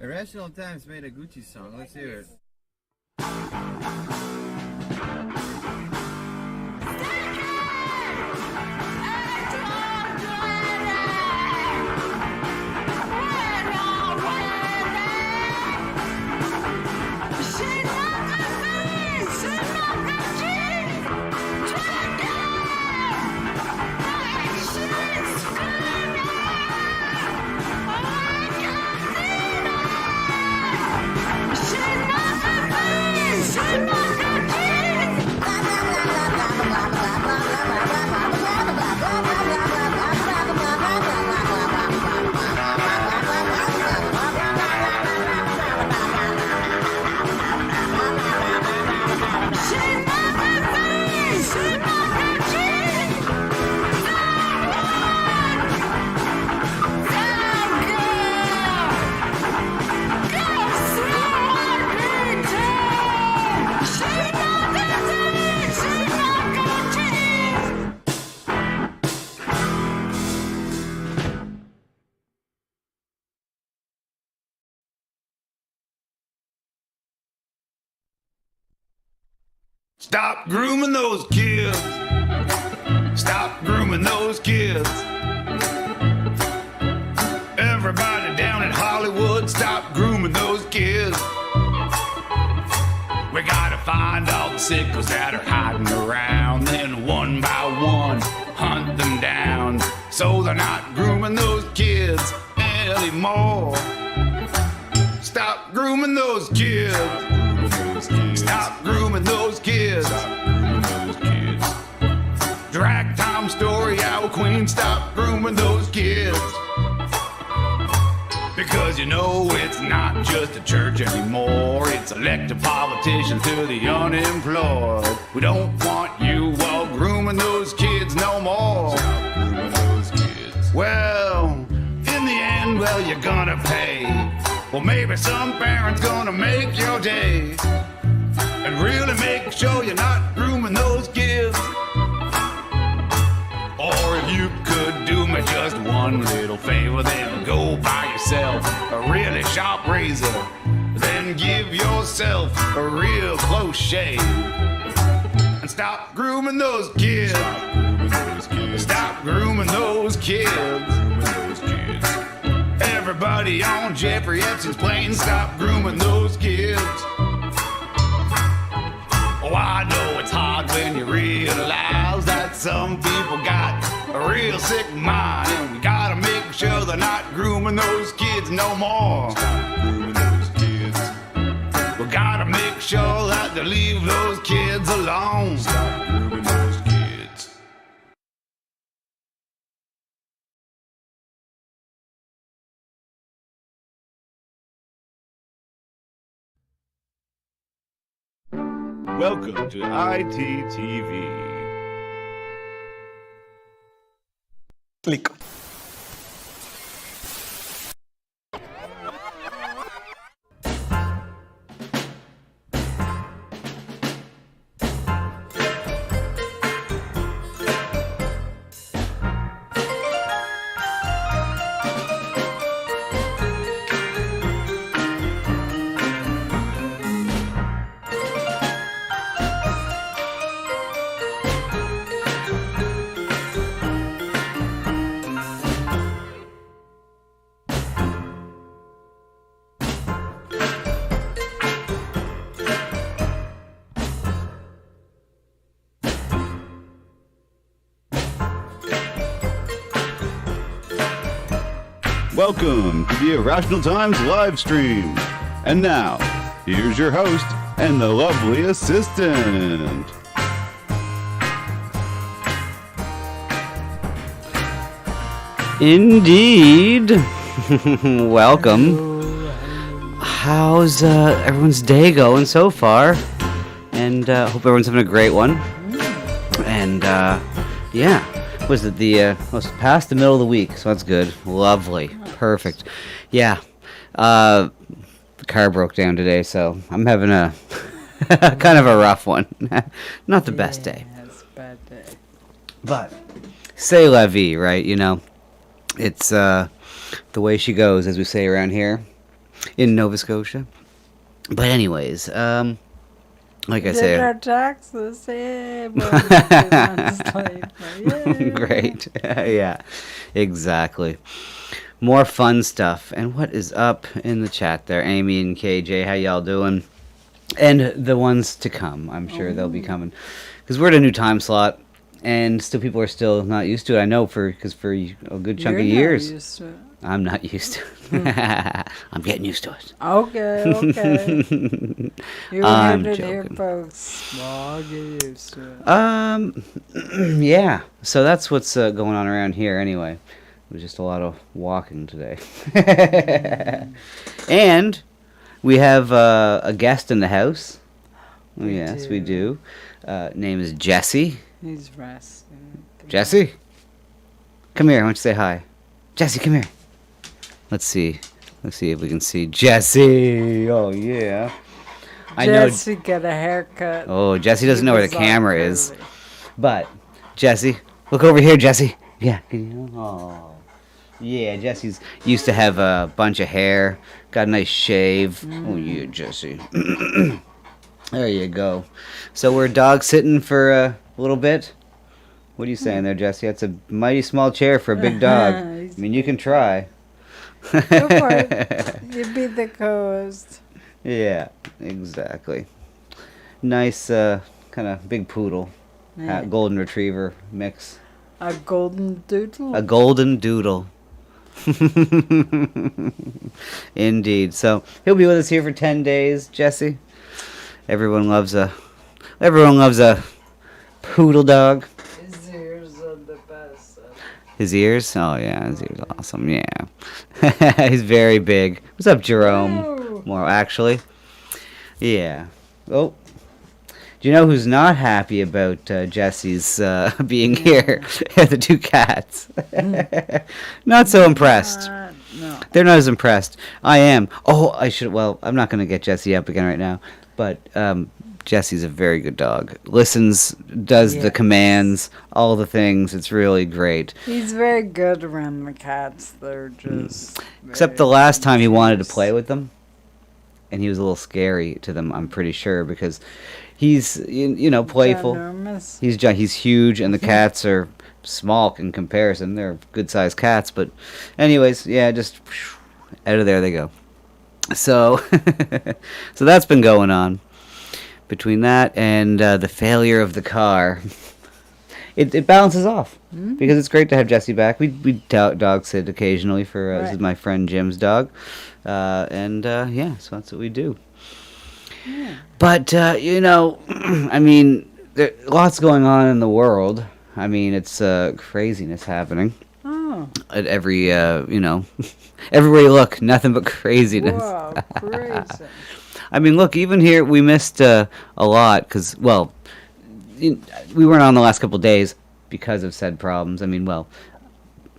Irrational Times made a Gucci song. Let's hear it. Stop grooming those kids. Stop grooming those kids. Everybody down in Hollywood, stop grooming those kids. We gotta find all the sickos that are hiding around, then one by one hunt them down, so they're not grooming those kids anymore. Stop grooming those kids. Stop grooming those kids. Drag Tom Story, Owl Queen, stop grooming those kids. Because you know it's not just a church anymore, it's elected politicians to the unemployed. We don't want you all grooming those kids no more. Stop grooming those kids. Well, in the end, well, you're gonna pay. Well, maybe some parent's gonna make your day and really make sure you're not grooming those kids. Or if you could do me just one little favor, then go buy yourself a really sharp razor, then give yourself a real close shave, and stop grooming those kids. Stop grooming those kids. Everybody on Jeffrey Epstein's plane, stop grooming those kids. Oh, I know it's hard when you realize that some people got a real sick mind, and we gotta make sure they're not grooming those kids no more. Stop grooming those kids. We gotta make sure that they leave those kids alone. Stop grooming those kids. Welcome to ITTV. Click. Welcome to the Irrational Times live stream. And now, here's your host and the lovely assistant. Indeed. Welcome. How's everyone's day going so far? And hope everyone's having a great one. And yeah, was it was past the middle of the week, so that's good. Lovely, perfect. Yeah, the car broke down today, so I'm having a kind of a rough one. Not the best day. It's a bad day. But c'est la vie, right? You know, it's the way she goes, as we say around here. in Nova Scotia. But anyways, like I Did say, our taxes, yeah, but 2 months later, yeah. great. Yeah, exactly. More fun stuff. And what is up in the chat there? Amy and KJ, how y'all doing? And the ones to come, I'm sure they'll be coming. Because we're at a new time slot, and still people are still not used to it. I know because for a good chunk You're of not years. used to it. I'm not used to it. I'm getting used to it. Okay, okay. You I'm heard it here, joking. folks. Well, I'll get used to it. Yeah. So that's what's going on around here anyway. It was just a lot of walking today. And we have a guest in the house. Oh, We yes, we do. do. Name is Jesse. He's resting. Jesse? Come here. I want you to say hi. Jesse, come here. Let's see. Let's see if we can see Jesse. Oh, yeah. I know. Jesse got a haircut. Oh, Jesse doesn't He know where the was all camera is. curly. But, Jesse, look over here, Jesse. Yeah. Oh. Yeah, Jesse's used to have a bunch of hair. Got a nice shave. Oh, yeah, Jesse. There you go. So we're dog sitting for a little bit. What are you saying there, Jesse? That's a mighty small chair for a big dog. I mean, you can try. Go for it. You be the co-host. Yeah, exactly. Nice, kind of big poodle. Yeah. Golden retriever mix. A golden doodle. A golden doodle. Indeed. So he'll be with us here for 10 days, Jesse. Everyone loves a poodle dog. His ears are the best. His ears? Oh yeah, his ears are awesome. Yeah. He's very big. What's up, Jerome? Woo. More actually. Yeah. Oh. Do you know who's not happy about Jesse's being here? The two cats. Not so impressed. No. They're not as impressed. I am. Oh, I should. Well, I'm not going to get Jesse up again right now. But Jesse's a very good dog. Listens, does the Yes. commands, all the things. It's really great. He's very good around the cats. They're just. Except the last time he wanted to play with them, and he was a little scary to them. I'm pretty sure because he's playful. Ginormous. He's huge, and the cats are small in comparison. They're good-sized cats, but anyways, yeah, just out of there they go. So, so that's been going on. Between that and the failure of the car, it balances off because it's great to have Jesse back. We dog sit occasionally for this is Right. my friend Jim's dog, and yeah, so that's what we do. Yeah. But I mean, there lots going on in the world. I mean, it's craziness happening Oh. at every everywhere you look, nothing but craziness. Wow, crazy. I mean, look, even here we missed a lot because, well, we weren't on the last couple of days because of said problems. I mean, well,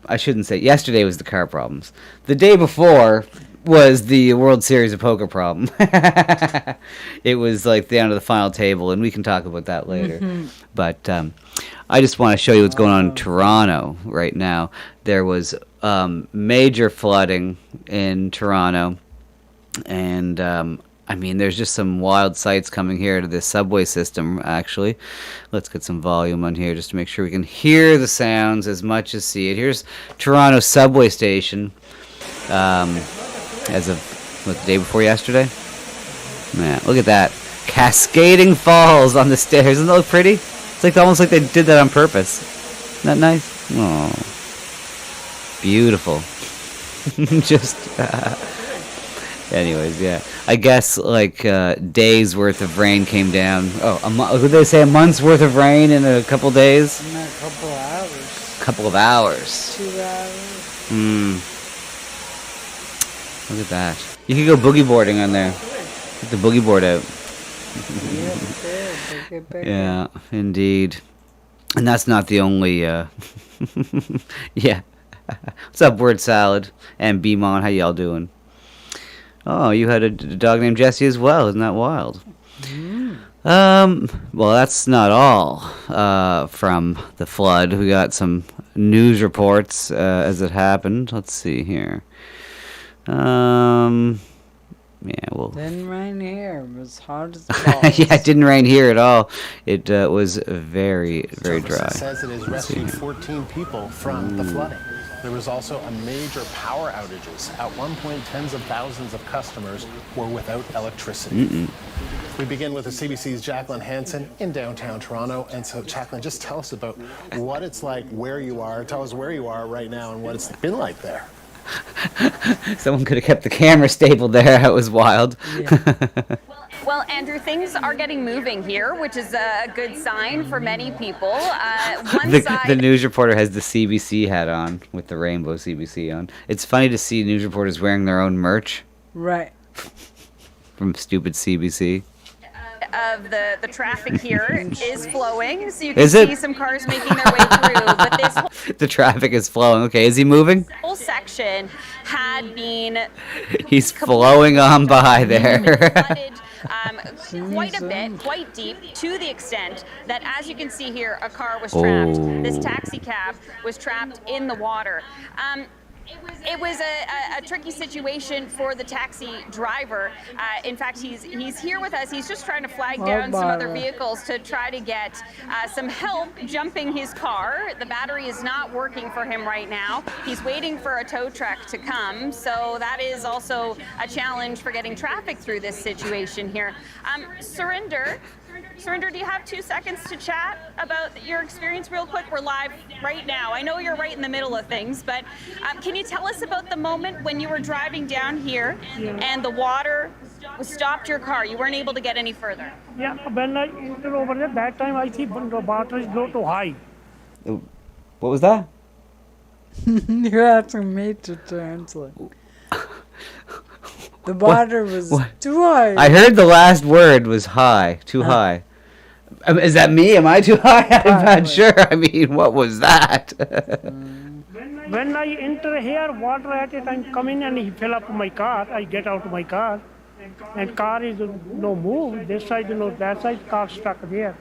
I shouldn't say yesterday was the car problems. The day before was the World Series of Poker problem. It was like down to the final table, and we can talk about that later. But I just want to show you what's going on in Toronto right now. There was major flooding in Toronto, and I mean, there's just some wild sights coming here to this subway system, actually. Let's get some volume on here just to make sure we can hear the sounds as much as see it. Here's Toronto subway station as of, the day before yesterday? Man, look at that. Cascading falls on the stairs. Isn't that look pretty? It's like almost like they did that on purpose. Isn't that nice? Oh, beautiful. Just... Anyways, yeah. I guess like days worth of rain came down. Oh, would they say a month's worth of rain in a couple days? In a couple hours. Couple of hours. 2 hours. Look at that. You could go boogie boarding on there. Get the boogie board out. Yeah, indeed. And that's not the only. Yeah. What's up, Word Salad and Beamon? How y'all doing? Oh, you had a dog named Jesse as well. Isn't that wild? Well, that's not all from the flood. We got some news reports as it happened. Let's see here. Yeah, well. Didn't rain here. It was hot as balls. Yeah, it didn't rain here at all. It was very, very dry. Services says it has rescued 14 people from the flooding. There was also a major power outages. At one point, tens of thousands of customers were without electricity. We begin with the CBC's Jacqueline Hansen in downtown Toronto. And so, Jacqueline, just tell us about what it's like where you are. Tell us where you are right now and what it's been like there. Someone could have kept the camera stapled there. That was wild. Yeah. Well, Andrew, things are getting moving here, which is a good sign for many people. The news reporter has the CBC hat on with the rainbow CBC on. It's funny to see news reporters wearing their own merch Right. from stupid CBC. Of the traffic here is flowing, so you can Is it? see some cars making their way through. But this The traffic is flowing. Okay, is he moving? whole section had been He's flowing on by there. flooded quite a bit, quite deep, to the extent that, as you can see here, a car was trapped. This taxi cab was trapped in the water. It was a tricky situation for the taxi driver. In fact, he's here with us. He's just trying to flag down some other vehicles to try to get some help jumping his car. The battery is not working for him right now. He's waiting for a tow truck to come, so that is also a challenge for getting traffic through this situation here. Surinder, do you have 2 seconds to chat about your experience real quick? We're live right now. I know you're right in the middle of things, but can you tell us about the moment when you were driving down here and the water stopped your car? You weren't able to get any further. Yeah, when I entered over there, that time I think the water is low to high. What was that? You're asking me to translate. The water was too high. I heard the last word was high, too high. Is that me? Am I too high? I'm not sure. I mean, what was that? When I enter here, water at it, I'm coming and he fill up my car. I get out of my car, and car is no move. This side, that side, car stuck there.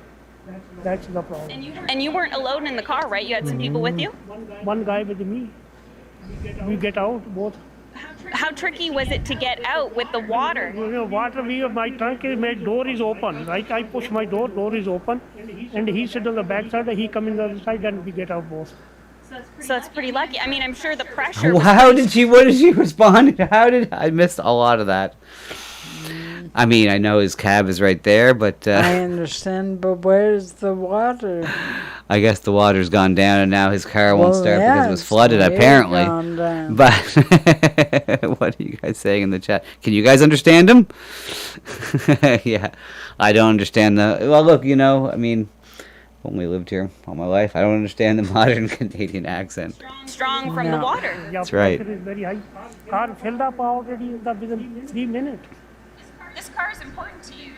That's the problem. And you weren't alone in the car, right? You had some people with you? One guy with me. We get out both. How tricky was it to get out with the water? Water, my trunk is, my door is open. Right? I push my door is open, and he sit on the back side, he come in the other side, and we get out both. So that's pretty lucky. I mean, I'm sure the pressure. What did she respond? I missed a lot of that. I mean, I know his cab is right there, but I understand, but where's the water? I guess the water's gone down, and now his car won't start because it was it's flooded, way apparently. gone down. But what are you guys saying in the chat? Can you guys understand him? Yeah, I don't understand well, look, I mean, only lived here all my life. I don't understand the modern Canadian accent. Strong from the water. Yeah, That's right. pressure is very high. Car filled up already within 3 minutes. This car is important to you.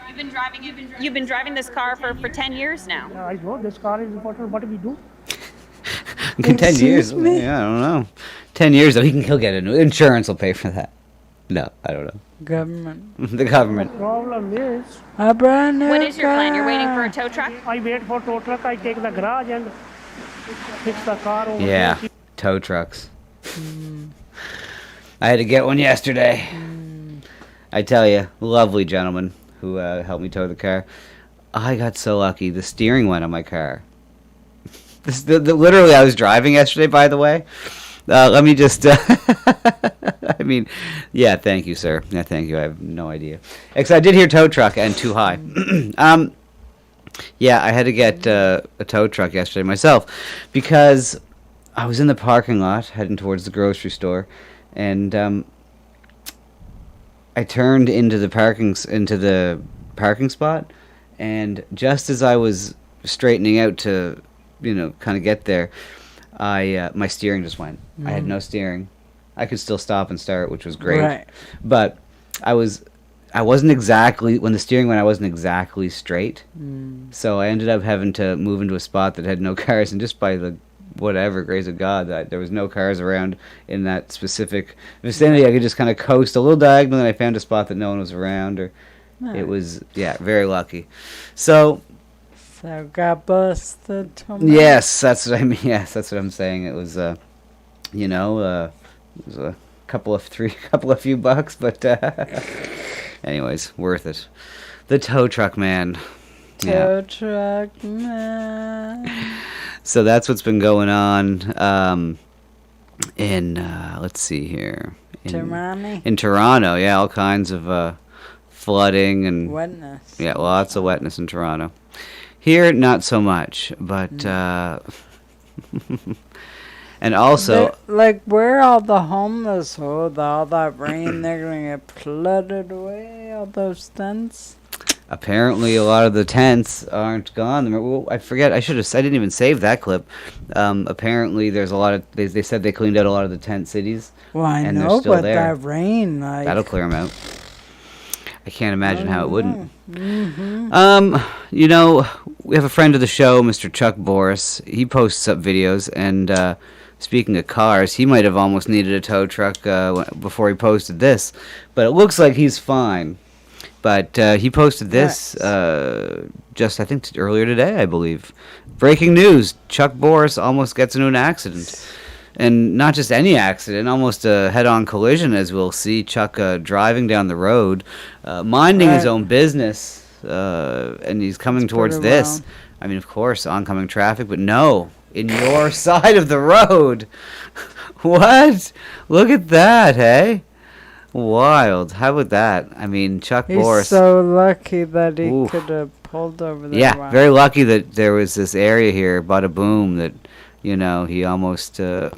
You've been driving this car for 10 years now. I know this car is important. What do we do? 10 years? Excuse me? Yeah, I don't know. 10 years, though, he'll get a new insurance will pay for that. No, I don't know. Government. The government. Problem is, A brand new What is your plan? You're waiting for car. a tow truck? I wait for tow truck. I take the garage and fix the car over Yeah, there. tow trucks. I had to get one yesterday. I tell you, lovely gentleman who helped me tow the car. I got so lucky. The steering went on my car. Literally, I was driving yesterday, by the way. Let me just... I mean, yeah, thank you, sir. Yeah, thank you. I have no idea. Except I did hear tow truck and too high. Yeah, I had to get a tow truck yesterday myself because I was in the parking lot heading towards the grocery store, and I turned into the parking spot, and just as I was straightening out to, kind of get there, my steering just went. I had no steering. I could still stop and start, which was great. Right. But I wasn't exactly, when the steering went, I wasn't exactly straight. So I ended up having to move into a spot that had no cars, and just by the whatever grace of God that there was no cars around in that specific vicinity, I could just kind of coast a little diagonal, and I found a spot that no one was around. It was, very lucky. So got busted. yes, that's what I mean. Yes, that's what I'm saying. It was, it was a couple of few bucks, but Anyways, worth it. The tow truck man. Tow truck man. So that's what's been going on in, let's see here. In Toronto, yeah, all kinds of flooding and wetness. Yeah, lots of wetness in Toronto. Here, not so much, but and also like where all the homeless with all that rain, they're gonna get flooded away. All those tents. apparently a lot of the tents aren't gone. Well, I forget. I didn't even save that clip. Apparently, there's a lot of. They said they cleaned out a lot of the tent cities. Well, I and know, they're still but there. that rain, like That'll clear them out. I can't imagine how it wouldn't. Mm-hmm. You know, we have a friend of the show, Mr. Chuck Boris. He posts up videos, and speaking of cars, he might have almost needed a tow truck before he posted this, but it looks like he's fine. But he posted this just, I think, earlier today, I believe. Breaking news, Chuck Boris almost gets into an accident. And not just any accident, almost a head-on collision, as we'll see. Chuck driving down the road, minding his own business, and he's coming towards this. I mean, of course, oncoming traffic, but no, in your side of the road. What? Look at that, hey? Wild. How about that? I mean, Chuck Boris. He's so lucky that he could have pulled over there. Yeah, very lucky that there was this area here, bada boom, that, you know, he almost could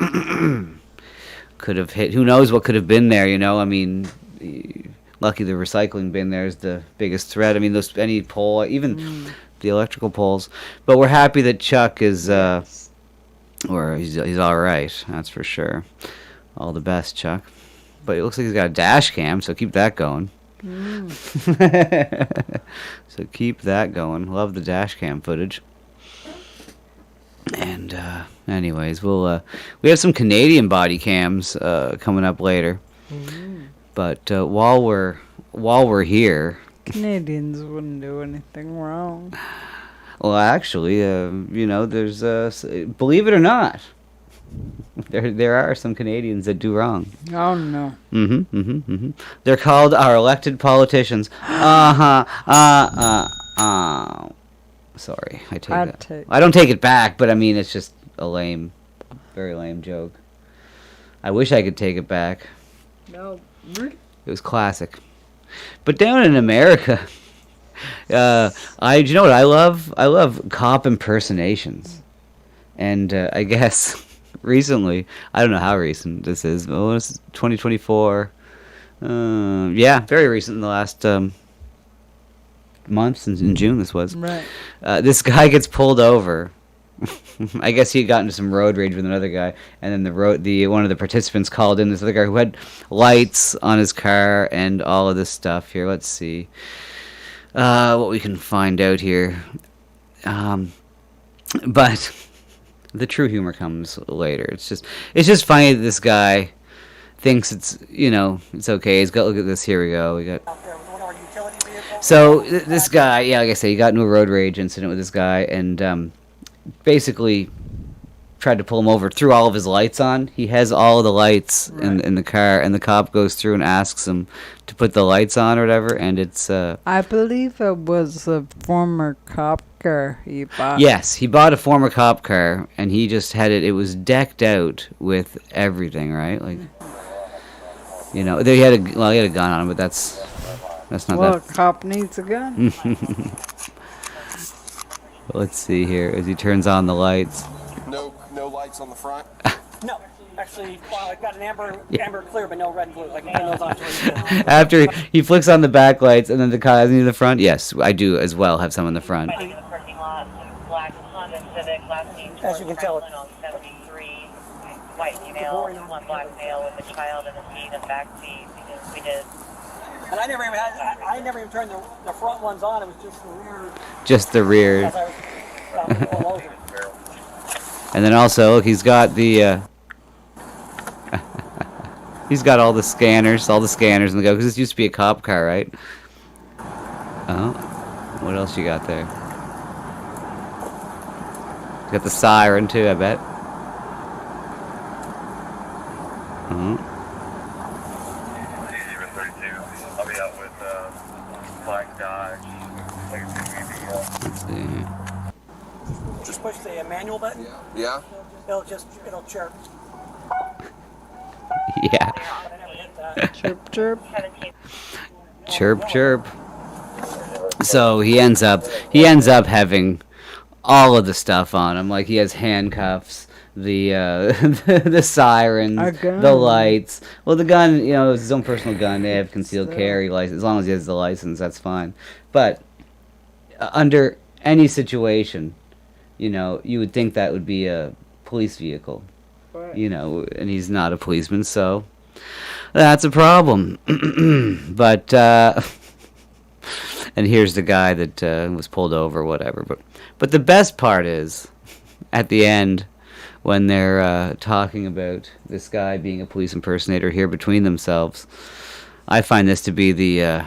have hit. Who knows what could have been there, you know? I mean, lucky the recycling bin there is the biggest threat. I mean, any pole, even the electrical poles. But we're happy that Chuck is, or he's all right, that's for sure. All the best, Chuck. But it looks like he's got a dash cam, so keep that going. So keep that going. Love the dash cam footage. And anyways, we have some Canadian body cams coming up later. But while we're here, Canadians wouldn't do anything wrong. well, actually, you know, there's believe it or not, there are some Canadians that do wrong. Oh no. They're called our elected politicians. Sorry, I don't take it back, but I mean, it's just a very lame joke. I wish I could take it back. No. It was classic. But down in America, do you know what I love? I love cop impersonations. And I guess recently, I don't know how recent this is. Oh, this is 2024. Yeah, very recent, in the last month, in June this was. Right. This guy gets pulled over. I guess he got into some road rage with another guy, and then one of the participants called in this other guy who had lights on his car and all of this stuff. Here, let's see what we can find out here. But the true humor comes later. It's just funny that this guy thinks it's okay. He's got, look at this. Here we go. We got. So this guy, yeah, like I said, he got into a road rage incident with this guy, and basically tried to pull him over, threw all of his lights on. He has all of the lights in the car, and the cop goes through and asks him to put the lights on or whatever, and it's... I believe it was a former cop car he bought. Yes, he bought a former cop car, and he just had it was decked out with everything, right? Like, you know, he had a gun on him, but that's not that... Well, a cop needs a gun. Let's see here as he turns on the lights. No lights on the front? No. Actually, well, I've got an amber clear, but no red and blue. I can turn those on. After he flicks on the back lights and then the car has in the front, yes, I do as well have some in the front. As you can tell, white female, one black male with a child in the seat and back seat. We did. And I never even turned the front ones on. It was just the rear. Just the rear. And then also, look, he's got the. He's got all the scanners in the go, because this used to be a cop car, right? Oh, what else you got there? You got the siren too, I bet. I'll be out with Black Dodge. Let's see. Just push the manual button. Yeah? It'll chirp. Yeah. But I never hit that. Chirp, chirp. Chirp, chirp. So he ends up having all of the stuff on him. Like he has handcuffs, the the sirens, A gun. the lights. Well, the gun, you know, is his own personal gun. They have concealed carry license. As long as he has the license, that's fine. But under any situation, you know, you would think that would be a police vehicle. Right. You know, and he's not a policeman, so that's a problem. But and here's the guy that was pulled over, whatever. But the best part is at the end when they're talking about this guy being a police impersonator here between themselves. I find this to be the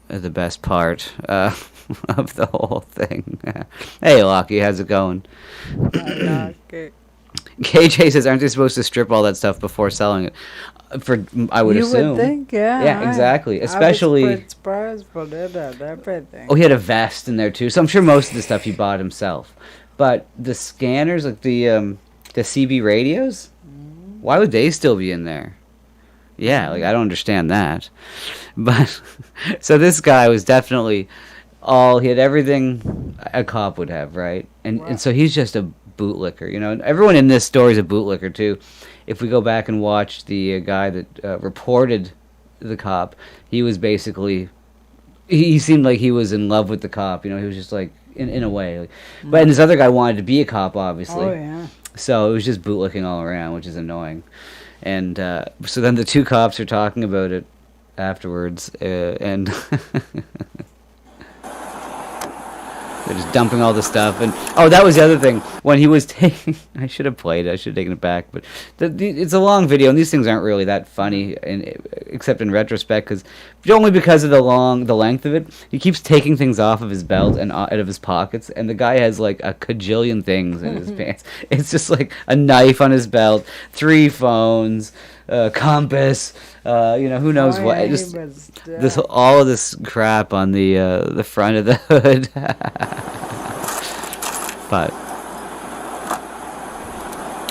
best part of the whole thing. Hey, Lockie, how's it going? KJ says, aren't they supposed to strip all that stuff before selling it? I would assume. You would think, yeah. Yeah, exactly. Especially. I was surprised for everything. Oh, he had a vest in there too. So I'm sure most of the stuff he bought himself. But the scanners, like the CB radios, why would they still be in there? Yeah, like I don't understand that. But so this guy was definitely he had everything a cop would have, right? And so he's just a bootlicker, you know. And everyone in this story is a bootlicker too. If we go back and watch the guy that reported the cop, he was basically he seemed like he was in love with the cop, you know. He was just like in a way, like, but this other guy wanted to be a cop, obviously. Oh yeah. So it was just bootlicking all around, which is annoying. And so then the two cops are talking about it afterwards, and they're just dumping all the stuff. And that was the other thing. When he was taking, I should have played it. I should have taken it back. But it's a long video, and these things aren't really that funny, except in retrospect, only because of the length of it. He keeps taking things off of his belt and out of his pockets, and the guy has like a cajillion things in his pants. It's just like a knife on his belt, 3 phones, compass, you know, who knows what. Just all of this crap on the front of the hood. But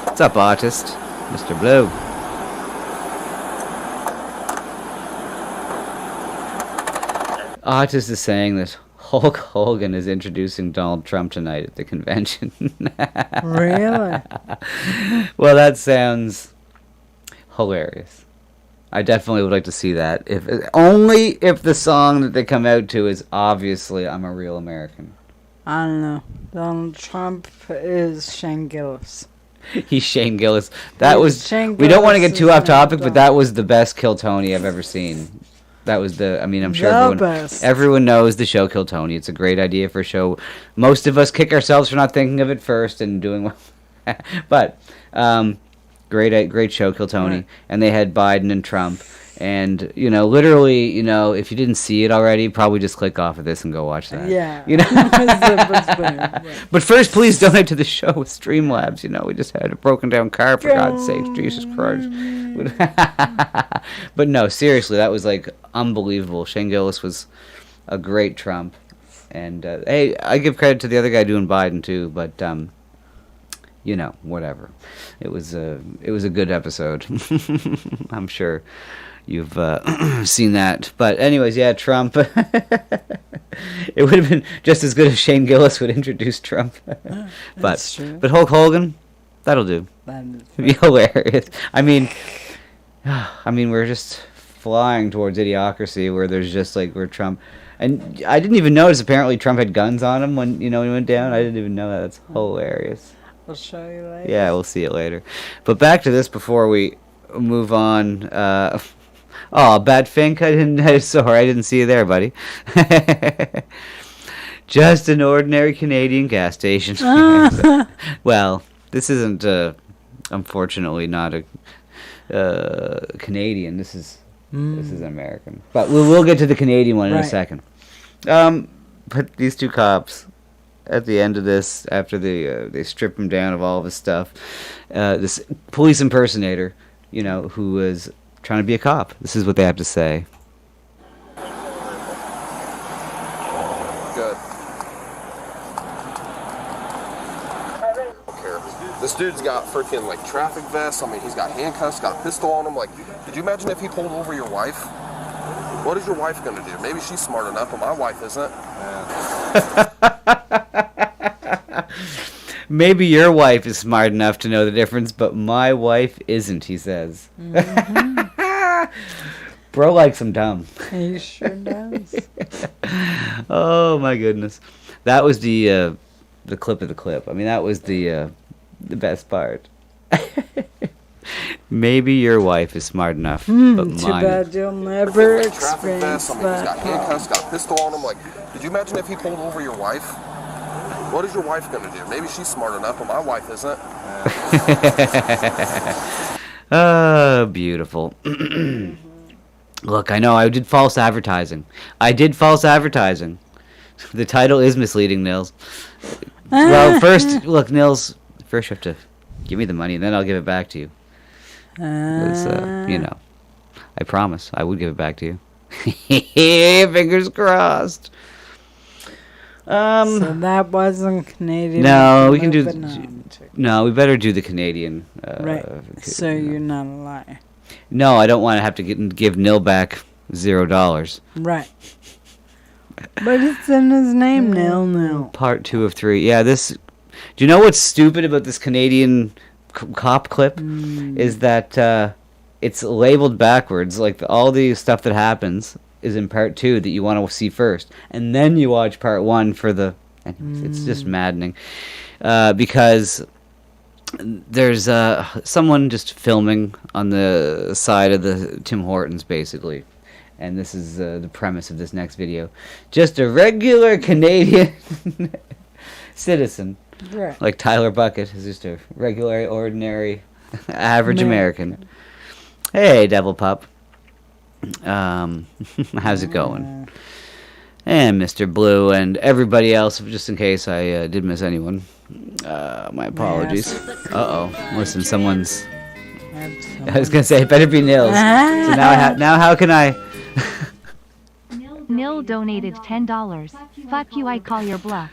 what's up, artist, Mr. Blue? Artist is saying that Hulk Hogan is introducing Donald Trump tonight at the convention. Really? Well, that sounds hilarious. I definitely would like to see that. Only if the song that they come out to is obviously "I'm a Real American." I don't know. Donald Trump is Shane Gillis. He's Shane Gillis. Shane We don't want to Gillis get too is off topic, not but that was the best Kill Tony I've ever seen. That was I'm sure best. everyone knows the show Kill Tony. It's a great idea for a show. Most of us kick ourselves for not thinking of it first and doing well. But great show, Kill Tony. Right. And they had Biden and Trump. And, you know, literally, you know, if you didn't see it already, probably just click off of this and go watch that. Yeah. You know? But first, please donate to the show with Streamlabs. You know, we just had a broken down car, for God's sake. Jesus Christ. But no, seriously, that was like unbelievable. Shane Gillis was a great Trump. And, hey, I give credit to the other guy doing Biden, too. But, you know, whatever. It was a good episode. I'm sure you've seen that. But anyways, yeah, Trump. It would have been just as good if Shane Gillis would introduce Trump. That's true. But Hulk Hogan, that'll do. It'd be hilarious. I mean, we're just flying towards idiocracy where there's just like where Trump. And I didn't even notice. Apparently, Trump had guns on him when he went down. I didn't even know that. That's hilarious. I'll show you later. Yeah, we'll see it later. But back to this before we move on. Badfink, I didn't see you there, buddy. Just an ordinary Canadian gas station. Well, this isn't, unfortunately, not a Canadian. This is an American. But we'll get to the Canadian one in a second. But these two cops, at the end of this, after they strip him down of all of his stuff, this police impersonator, you know, who was trying to be a cop. This is what they have to say. dude's got freaking like traffic vests. I mean, he's got handcuffs, got a pistol on him. Like, could you imagine if he pulled over your wife? What is your wife gonna do? Maybe she's smart enough, but my wife isn't. Maybe your wife is smart enough to know the difference, but my wife isn't, he says. Bro likes him dumb. He sure does. Oh my goodness. That was the clip of the clip. I mean, that was the best part. Maybe your wife is smart enough, but Too mine. bad you'll never Traffic experience vests. I mean, he's got that. handcuffs, got a pistol on him. Like, could you imagine if he pulled over your wife? What is your wife gonna do? Maybe she's smart enough, but my wife isn't. Oh, beautiful. Look, I know I did false advertising. The title is misleading, Nils. Well, first, look, Nils, first you have to give me the money, and then I'll give it back to you. You know, I promise I would give it back to you. Fingers crossed. So that wasn't Canadian. No, we can do. banana chicken. No, we better do the Canadian. Right. So you're not a liar. No, I don't want to have to give Nil back $0. Right. But it's in his name, Nil. Part 2 of 3. Yeah, this. Do you know what's stupid about this Canadian cop clip? Is that it's labeled backwards. Like all the stuff that happens is in part 2 that you want to see first, and then you watch part 1 for the. Anyways, it's just maddening because there's someone just filming on the side of the Tim Hortons, basically. And this is the premise of this next video. Just a regular Canadian citizen. Right. Like Tyler Bucket is just a regular, ordinary, average American. Hey, Devil Pup. How's it going? And Mr. Blue and everybody else, just in case I did miss anyone. My apologies. Uh-oh. Listen, someone's... I was going to say, it better be Nils. So now how can I... Nil donated $10. Fuck you, I call your bluff.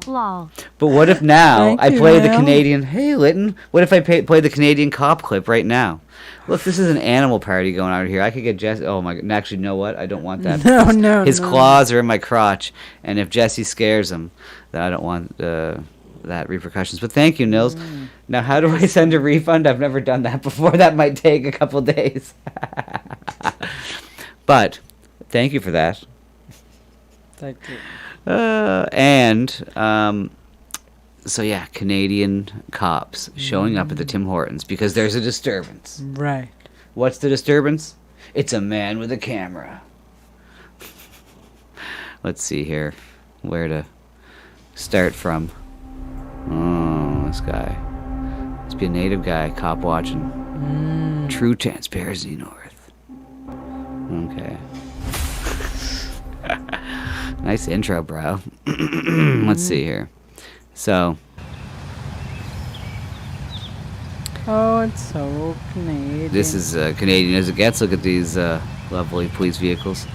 Lol. But what if now I you, play the Nil. Canadian... Hey, Lytton. What if I play the Canadian cop clip right now? Look, this is an animal party going on here. I could get Jesse... Oh, my... Actually, you know what? I don't want that. No, His no. claws are in my crotch. And if Jesse scares him, then I don't want that repercussions. But thank you, Nils. Now, how do I send a refund? I've never done that before. That might take a couple days. But thank you for that. Thank you. So yeah, Canadian cops showing up at the Tim Hortons because there's a disturbance. Right. What's the disturbance? It's a man with a camera. Let's see here, where to start from. Oh, this guy. Must be a native guy, cop watching. True Transparency North. Okay. Nice intro, bro. Let's see here. So. Oh, it's so Canadian. This is Canadian as it gets. Look at these lovely police vehicles.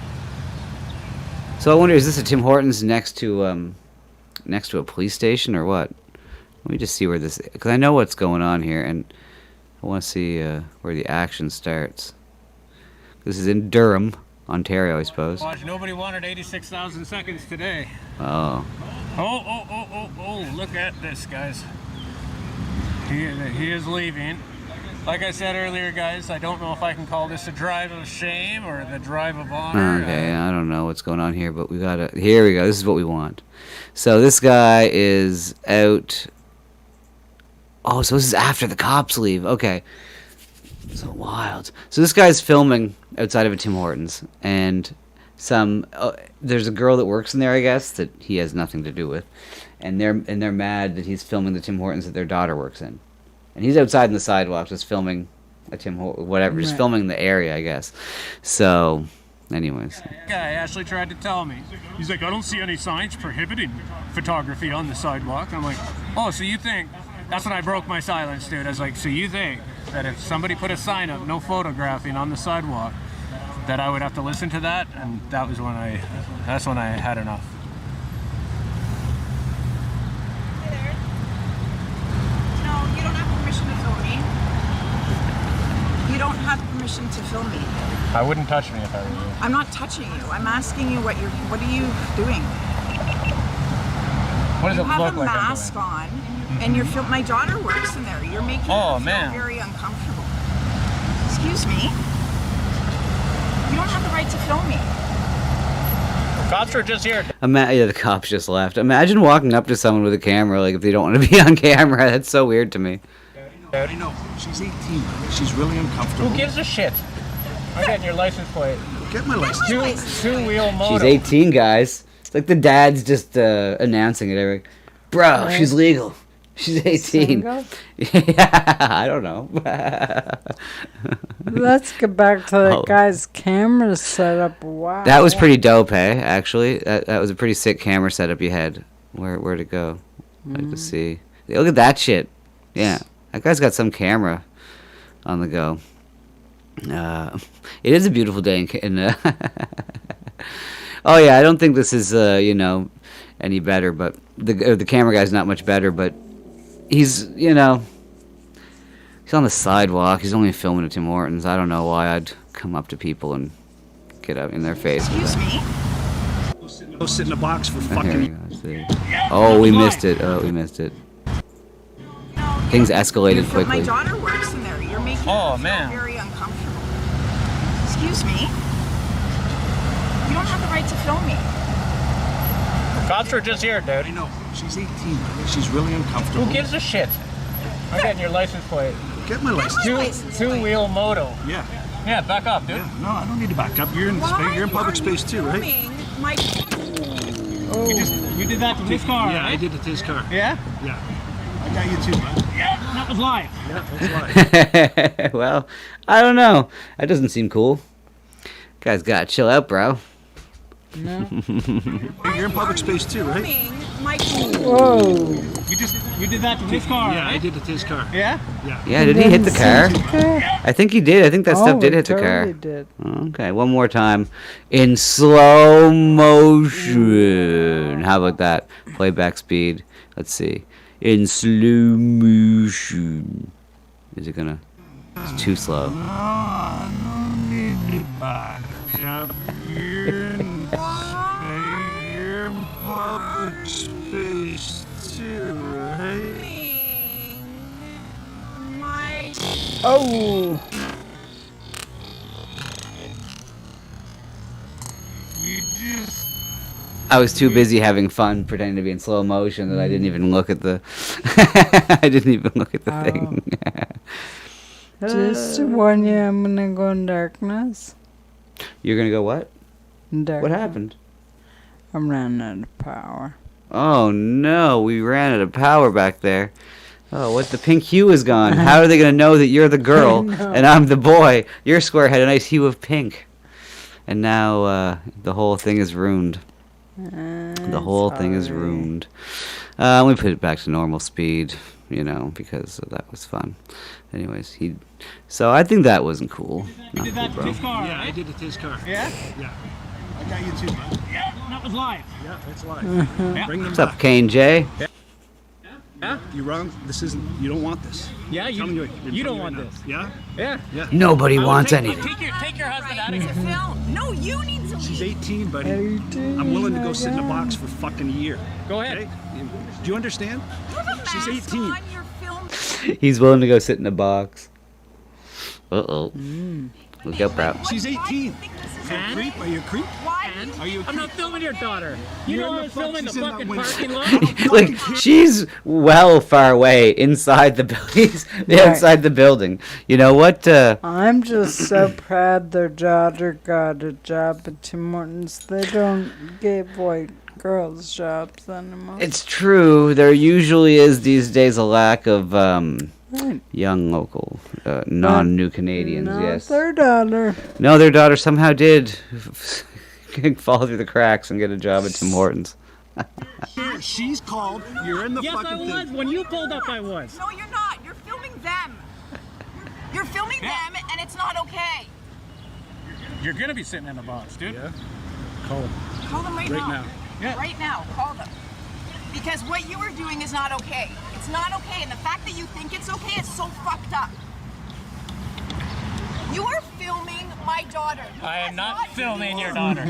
So I wonder, is this a Tim Hortons next to a police station or what? Let me just see where this... Because I know what's going on here, and I want to see where the action starts. This is in Durham, Ontario, I suppose. Watch, nobody wanted 86,000 seconds today. Oh. Oh, look at this, guys. He is leaving. Like I said earlier, guys, I don't know if I can call this a drive of shame or the drive of honor. Okay, I don't know what's going on here, but we gotta... Here we go. This is what we want. So this guy is out... Oh, so this is after the cops leave. Okay. So wild. So this guy's filming outside of a Tim Hortons, and there's a girl that works in there, I guess, that he has nothing to do with, and they're mad that he's filming the Tim Hortons that their daughter works in, and he's outside in the sidewalk just filming a whatever, just filming the area, I guess. So, anyways. Guy actually tried to tell me. He's like, I don't see any signs prohibiting photography on the sidewalk. I'm like, oh, so you think? That's when I broke my silence, dude. I was like, so you think that if somebody put a sign up, no photographing on the sidewalk, that I would have to listen to that? And that was when that's when I had enough. No, you don't have to permission to film me. I wouldn't touch me if I were you. I'm not touching you. I'm asking you what are you doing? What does you it have look a like I'm mask doing? on, and you're my daughter works in there. You're making Oh, me feel man. very uncomfortable. Excuse me. You don't have the right to film me. Cops are just here. Yeah, the cops just left. Imagine walking up to someone with a camera, like if they don't want to be on camera. That's so weird to me. I know. She's 18. She's really uncomfortable. Who gives a shit? I'm getting your license plate. Get my license. Two-wheel motor. She's 18, guys. It's like the dad's just announcing it. Eric, bro, she's legal. She's 18. Single? Yeah, I don't know. Let's get back to that Oh. guy's camera setup. Wow. That was pretty dope, actually. That was a pretty sick camera setup you had. Where'd it go? Let's see. Look at that shit. Yeah, that guy's got some camera on the go. It is a beautiful day oh yeah, I don't think this is any better, but the camera guy's not much better, but he's he's on the sidewalk. He's only filming at Tim Hortons. I don't know why I'd come up to people and get up in their face. Excuse me. Go sit in a box for Here we fucking. go, let's see. Oh, we missed it. Things escalated My quickly. daughter works in there. You're making Oh, me feel man. very uncomfortable. Excuse me. You don't have the right to film me. Cops are just here, dude. I know. She's 18. She's really uncomfortable. Who gives a shit? I'm getting your license plate. Get my license. Two-wheel moto. Yeah. Yeah, back up, dude. Yeah. No, I don't need to back up. You're in Why You're in public are space you too, right? filming My... You did that to his car, Yeah, right? I did it to his car. Yeah? Yeah. I got you too, bud. That was live. Yeah, that's live. Well, I don't know. That doesn't seem cool. Guys gotta chill out, bro. No. You're in public space too, right? My... Whoa. You did that to his car, Yeah, right? I did it to his car. Yeah? Yeah. Yeah, did he hit the car? I think he did. I think that stuff did it hit the car. totally did. Okay, one more time. In slow motion. How about that? Playback speed. Let's see. In slow motion. Is it gonna... It's too slow. You're in public space too, right? Oh. I was too busy having fun pretending to be in slow motion that I didn't even look at the... I didn't even look at the thing. Just to warn you, I'm gonna go in darkness. You're gonna go what? Darkness. What happened? I'm running out of power. Oh no, we ran out of power back there. Oh, what? The pink hue is gone. How are they gonna know that you're the girl and I'm the boy? Your square had a nice hue of pink. And now the whole thing is ruined. The whole thing is ruined. We put it back to normal speed, because that was fun. Anyways, so I think that wasn't cool. You did that to his car, Yeah, right? I did it to his car. Yeah? Yeah. I got you too, bud. That was live. Yeah, it's live. Bring them What's back. up, Kane J? Yeah? You're wrong. This isn't. You don't want this. Yeah, I'm telling you in don't front want of this. you right Yeah? now. Yeah. Nobody wants anything. Take your husband out of It's a here. film. No, you need to She's leave. 18, buddy. 18, I'm willing to go sit in a box for fucking a year. Go ahead. Okay? Do you understand? You have a She's mask 18. on, you're filming. He's willing to go sit in a box. Uh-oh. Look out, bro. She's 18. Are you a creep? Are you a creep? Why? Are you a I'm creep? not filming your daughter. You You're know in I the was fuck- filming the she's in that fucking window. parking lot. Like, she's well far away inside the building. Inside the building. You know what? I'm just so proud their daughter got a job at Tim Hortons. They don't give white girls jobs anymore. It's true. There usually is these days a lack of Right. young local, non-new Canadians. Not Yes. their daughter. No, their daughter somehow did fall through the cracks and get a job at Tim Hortons. Here, she's called. You're in the Yes, I fucking was. thing. When you pulled up, I was. No, you're not. You're filming them. You're filming them, and it's not okay. You're gonna be sitting in a box, dude. Yeah. Call him. Call them right Right now. now. Yeah. Right now, call them. Because what you are doing is not okay. It's not okay, and the fact that you think it's okay is so fucked up. You are filming my daughter. I am not filming your daughter.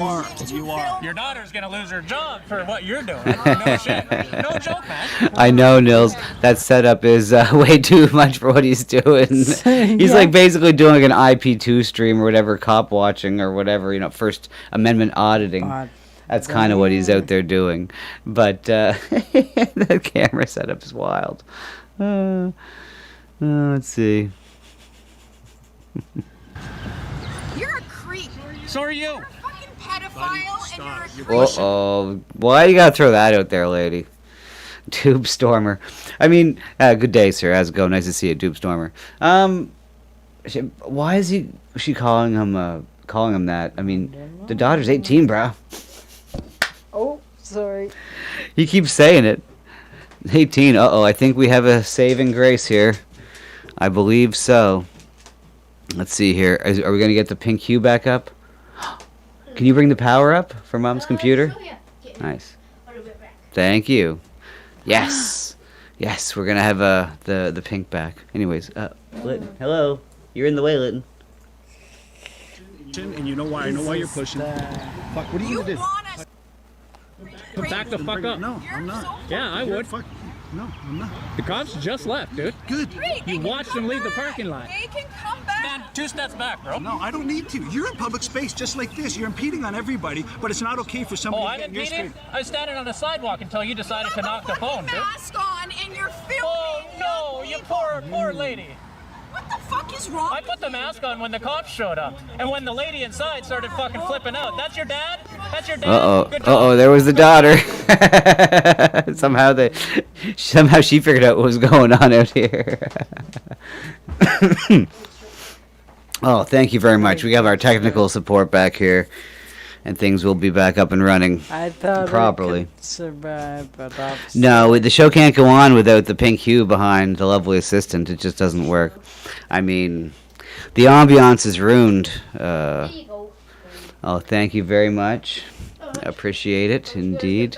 You are. Your daughter's gonna lose her job for what you're doing. No shit. No joke, man. I know, Nils. That setup is way too much for what he's doing. He's Yeah. like basically doing an IP2 stream or whatever, cop watching or whatever, First Amendment auditing. That's kind of what he's out there doing. But the camera setup is wild. Let's see. You're a creep. So are you. You're a fucking pedophile and you're a creep. Uh-oh. Why you gotta throw that out there, lady? Tube Stormer. I mean, good day, sir. How's it going? Nice to see you, Tube Stormer. Why is she calling him that? I mean, the daughter's 18, bro. Oh, sorry. He keeps saying it. 18. Uh-oh, I think we have a saving grace here. I believe so. Let's see here. Are we going to get the pink hue back up? Can you bring the power up for Mom's computer? Nice. Thank you. Yes. Yes, we're going to have the pink back. Anyways, Litton. Hello. You're in the way, Litton. And you know why? I know why you're pushing. Fuck, what are you gonna do? Back the fuck up. No, I'm not. Yeah, I would. Fuck. No, I'm not. The cops just left, dude. Good. You watched them leave the parking lot. They can come back. Stand 2 steps back, bro. No, I don't need to. You're in public space just like this. You're impeding on everybody, but it's not okay for somebody Oh, to I'm get in your impeding? street. I was standing on the sidewalk until you decided to knock the phone, dude. Mask on and you're filming. Oh, no, you poor lady. What the fuck is wrong? I put the mask on when the cops showed up, and when the lady inside started fucking flipping out. That's your dad? That's your dad? Good job. Uh-oh, there was the daughter. Somehow she figured out what was going on out here. Oh, thank you very much. We have our technical support back here, and things will be back up and running I thought properly. it could survive, but obviously No, the show can't go on without the pink hue behind the lovely assistant. It just doesn't work. I mean, the ambiance is ruined. Oh, thank you very much. Appreciate it, indeed.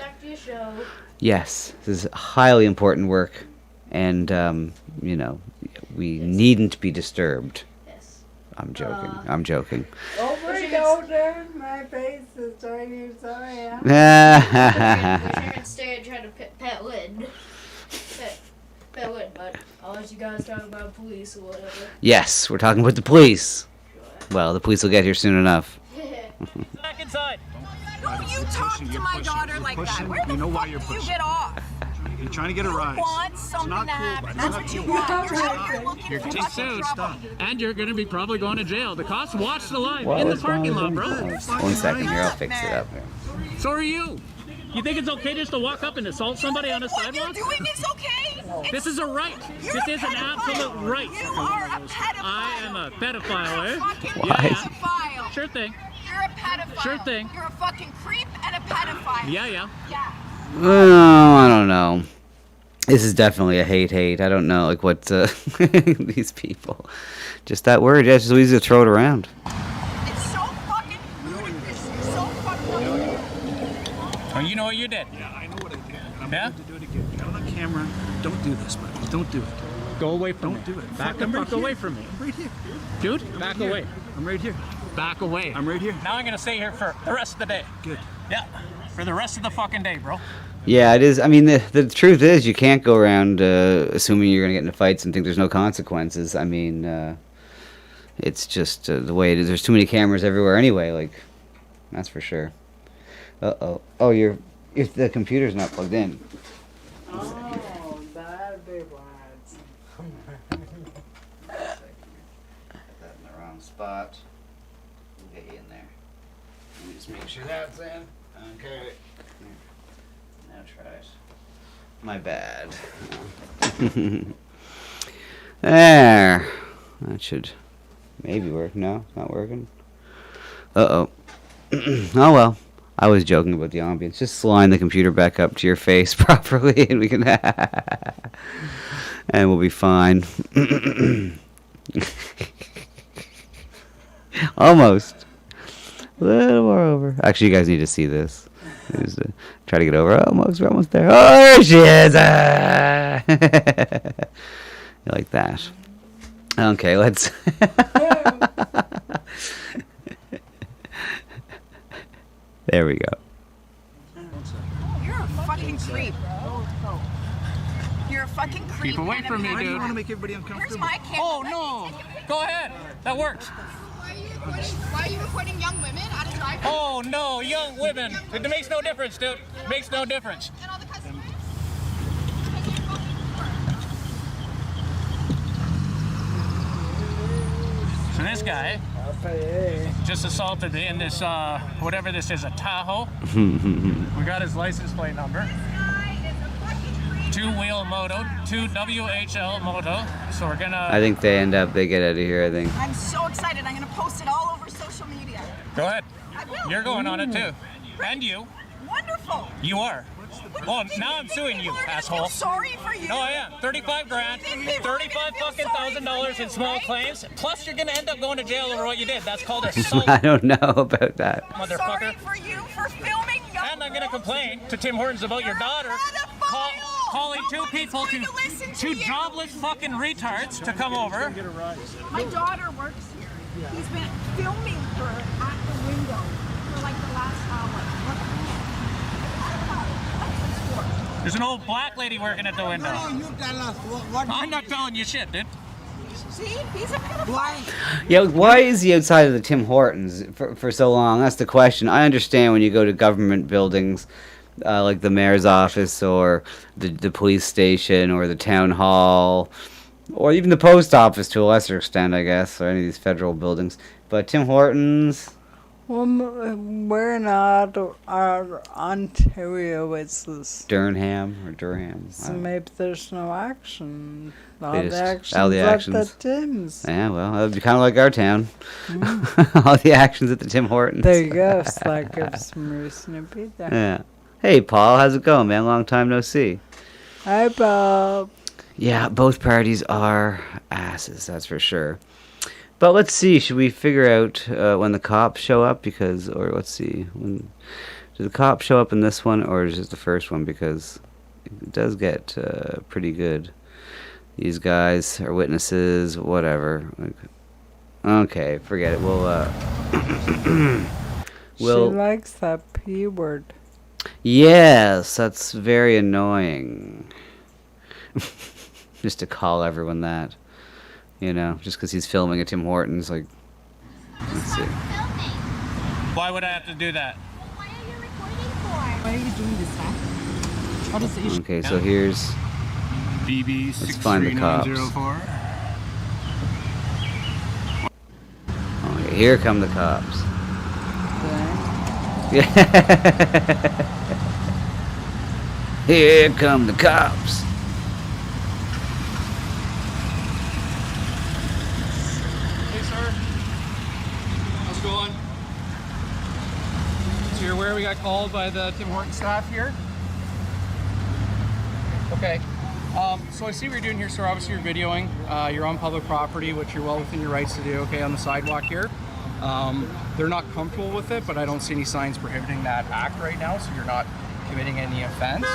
Yes, this is highly important work, and, we needn't be disturbed. I'm joking. I'm joking. Oh my God, there, my face is right here, sorry. Instead, trying to pet Lynn. Pet Lynn, but I'll let you guys talk about police or whatever. Yes, we're talking about the police. Well, the police will get here soon enough. Back inside. Don't you talk to my daughter like that. Where the You know why fuck you're do you pushing. get off? You're trying to get a rise. Want something to happen. That's what you want. You're out here looking You're for getting fucking sued, trouble. and you're gonna be probably going to jail. The cops watched the live in the parking lot, bro. 1 second here, I'll fix it up. So are you. You think it's okay just to walk up and assault somebody on a What you're sidewalk? doing is okay. This is a right. You're This a is an pedophile. absolute right. You are a pedophile. I am a pedophile, eh? Fucking Yeah, yeah. pedophile. Sure thing. You're a pedophile. Sure thing. You're a fucking creep and a pedophile. Yeah, yeah. Yeah. Oh, I don't know. This is definitely a hate. I don't know, like, what, these people. Just that word, yeah, it's so easy to throw it around. It's so fucking ludicrous. You're so fucking Oh, you know what you did? Yeah, I know what I did. I'm Yeah? going to do it again. Get on the camera. Don't do this, buddy. Don't do it. Go away from me. Don't do it. Back the I'm right fuck away here. from me. I'm right here. Dude, back Here. away. I'm right here. Back away. I'm right here. Now I'm gonna stay here for the rest of the day. Good. Yeah. For the rest of the fucking day, bro. Yeah, it is. I mean, the truth is, you can't go around assuming you're going to get into fights and think there's no consequences. I mean, it's just the way it is. There's too many cameras everywhere anyway, like, that's for sure. Uh-oh. Oh, if the computer's not plugged in. Oh, that'd be wise. Put that in the wrong spot. We'll get you in there. Let me just make sure that's in. Okay. Now try it. My bad. There. That should maybe work. No, it's not working. Uh-oh. Oh well. I was joking about the ambience. Just line the computer back up to your face properly and we can and we'll be fine. Almost. A little more over. Actually, you guys need to see this. Just, try to get over. Almost. We're almost there. Oh, there she is. You like that? Okay, let's. There we go. You're a fucking creep. You're a fucking creep. Keep away and from me, a- dude. Why do you want to make everybody uncomfortable? Here's my camera. Oh no! Go ahead. That works. Why are you recording young women at a drive-thru? Oh no, young women. It makes no difference, dude. It makes no difference. And all the customers? So this guy just assaulted me in this, whatever this is, a Tahoe. We got his license plate number. 2-wheel moto, 2 WHL moto. So we're gonna. I think they get out of here, I think. I'm so excited. I'm going to post it all over social media. Go ahead. I will. You're going on it too. And you. Wonderful. You are. Well, now I'm suing you, asshole. I'm sorry for you. No, I am. 35 grand, 35 fucking $1,000 in small claims. Plus, you're gonna end up going to jail over what you did. That's called assault, I don't know about that. motherfucker. Sorry for you for filming young And I'm gonna complain to Tim Hortons about your daughter calling two people two jobless fucking retards to come over. My daughter works here. He's been filming her at the window for like the last hour. There's an old black lady working at the window. No, you tell us what I'm not telling you shit, dude. See, he's a pedophile. Yeah, why is he outside of the Tim Hortons for so long? That's the question. I understand when you go to government buildings, like the mayor's office or the police station or the town hall, or even the post office to a lesser extent, I guess, or any of these federal buildings. But Tim Hortons... Well, we're not Ontario, it's this. Durham or Durham. So maybe there's no action. All They the just- actions all the at actions. the Tims. Yeah, well, that would be kind of like our town. All the actions at the Tim Hortons. There you go. So that gives some reason to be there. Yeah. Hey, Paul, how's it going, man? Long time no see. Hi, Bob. Yeah, both parties are asses, that's for sure. But let's see, should we figure out when the cops show up? Because, or let's see, do the cops show up in this one, or is it the first one? Because it does get pretty good. These guys are witnesses, whatever. Okay, forget it. She likes that P word. Yes, that's very annoying. Just to call everyone that. You know, just because he's filming at Tim Hortons, like, let's see. Why would I have to do that? Why are you doing this, man? What is the issue? Okay, so here's... BB let's find the cops. 63904. Okay, here come the cops. Here come the cops. Going. So you're aware we got called by the Tim Hortons staff here? Okay. So I see what you're doing here, sir. Obviously you're videoing. You're on public property, which you're well within your rights to do, okay, on the sidewalk here. They're not comfortable with it, but I don't see any signs prohibiting that act right now, so you're not committing any offense.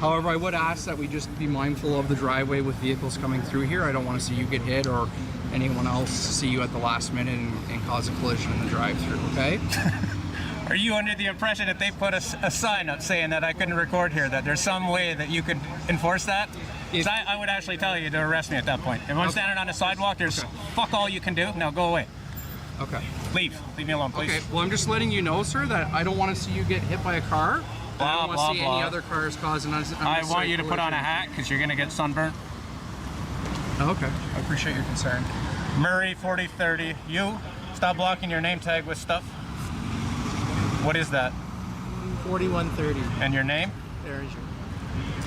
However, I would ask that we just be mindful of the driveway with vehicles coming through here. I don't want to see you get hit or anyone else see you at the last minute and cause a collision in the drive-thru, okay? Are you under the impression that they put a sign up saying that I couldn't record here, that there's some way that you could enforce that? Because I would actually tell you to arrest me at that point. If I'm standing on the sidewalk, there's fuck all you can do. Now go away. Okay. Leave me alone, please. Okay, well I'm just letting you know, sir, that I don't want to see you get hit by a car. I don't want to see any other cars causing unnecessary I want you to put on a hat because you're going to get sunburned. Okay, I appreciate your concern. Murray 4030, you stop blocking your name tag with stuff. What is that? 4130. And your name? Berenger.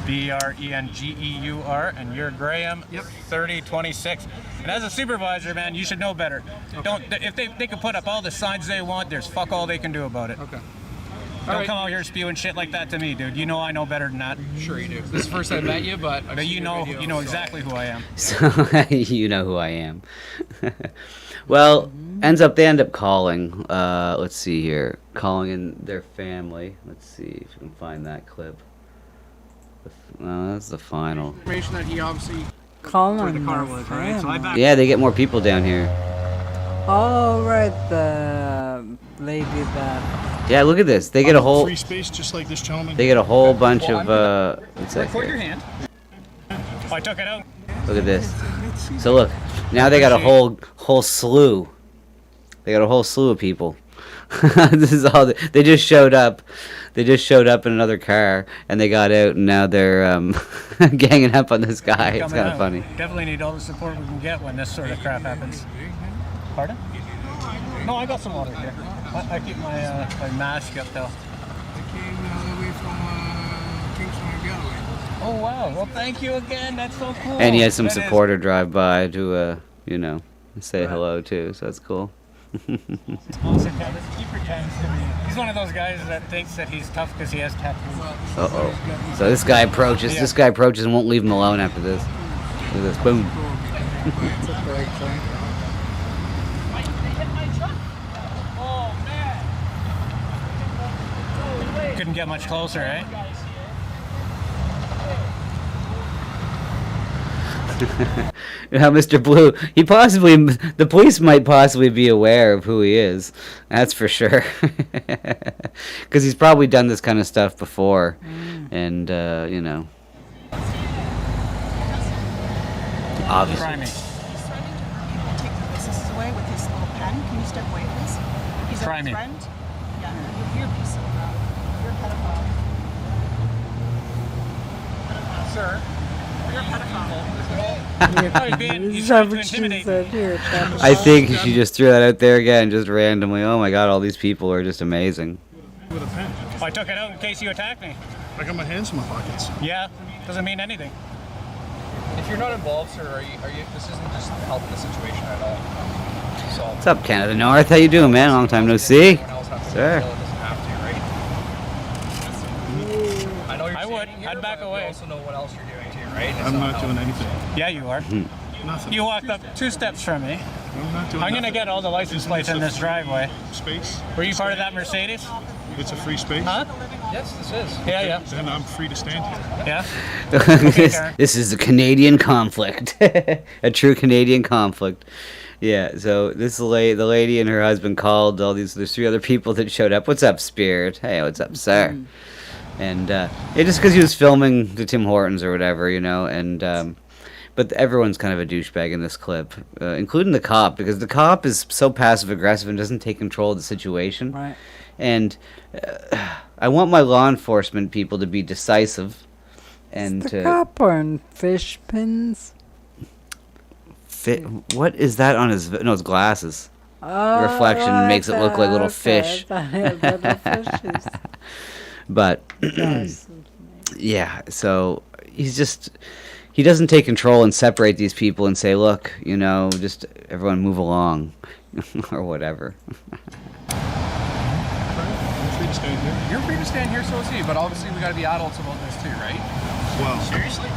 Brengeur, and you're Graham. Yep. 3026. And as a supervisor, man, you should know better. Okay. Don't if they can put up all the signs they want, there's fuck all they can do about it. Okay. Don't come out here spewing shit like that to me, dude. You know I know better than that. Sure you do. This is the first I met you, but you know exactly who I am. So you know who I am. Well, they end up calling. Let's see here, calling in their family. Let's see if we can find that clip. That's the final. Information that he obviously calling where the car was, right? So I backed Yeah, they get more people down here. Oh, right, the lady that Yeah, look at this. They get a whole. Free space, just like this gentleman. They get a whole bunch of. What's that Record here? your hand. I took it out. Look at this. So look, now they got a whole slew. They got a whole slew of people. This is all. They just showed up. They just showed up in another car, and they got out, and now they're ganging up on this guy. It's kind of funny. Definitely need all the support we can get when this sort of crap happens. Pardon? No, I got some water here. I keep my mask up though. I came all the way from Kingston and Galloway. Oh wow! Well, thank you again. That's so cool. And he had some That is- supporter drive by to, say hello too. So that's cool. He pretends to be. He's one of those guys that thinks that he's tough because he has tattoos. Uh-oh. So this guy approaches. Yeah. This guy approaches and won't leave him alone after this. Look at this. Boom. Couldn't get much closer, eh? Now, Mr. Blue, the police might possibly be aware of who he is. That's for sure. Because he's probably done this kind of stuff before. And, obviously. Try me. He's trying to take the business away with his little pen. Can you step away, please? He's Try a me. friend. Yeah, you're a piece of you're a pedophile. Sir, you're a pedophile. He's trying to intimidate me. I think she just threw that out there again, just randomly. Oh my god, all these people are just amazing. With a pen. I took it out in case you attacked me. I got my hands in my pockets. Yeah, doesn't mean anything. If you're not involved, sir, are you? This isn't just helping the situation at all. So. What's up, Canada North? How you doing, man? Long time no see. Sir. I know you're I would. I'd back away. You also know what else you're doing too, right? It's I'm not doing anything. Yeah, you are. Nothing. You walked up 2 steps from me. I'm not doing I'm gonna nothing. get all the license plates in this driveway. Space? Were you part of that Mercedes? It's a free space? Huh? Yes, this is. Yeah. Then I'm free to stand here. Yeah. This is a Canadian conflict. A true Canadian conflict. Yeah, so the lady and her husband called there's 3 other people that showed up. What's up, Spirit? Hey, what's up, sir? And just because he was filming the Tim Hortons or whatever, and but everyone's kind of a douchebag in this clip, including the cop, because the cop is so passive aggressive and doesn't take control of the situation. Right. And I want my law enforcement people to be decisive and The to cop wearing fish pins. What is that on his? No, it's glasses. The reflection makes it look like little fish. But yeah, so he doesn't take control and separate these people and say, look, just everyone move along or whatever. Free to stand here. You're free to stand here, so is he. But obviously, we got to be adults about this too, right? Well, seriously.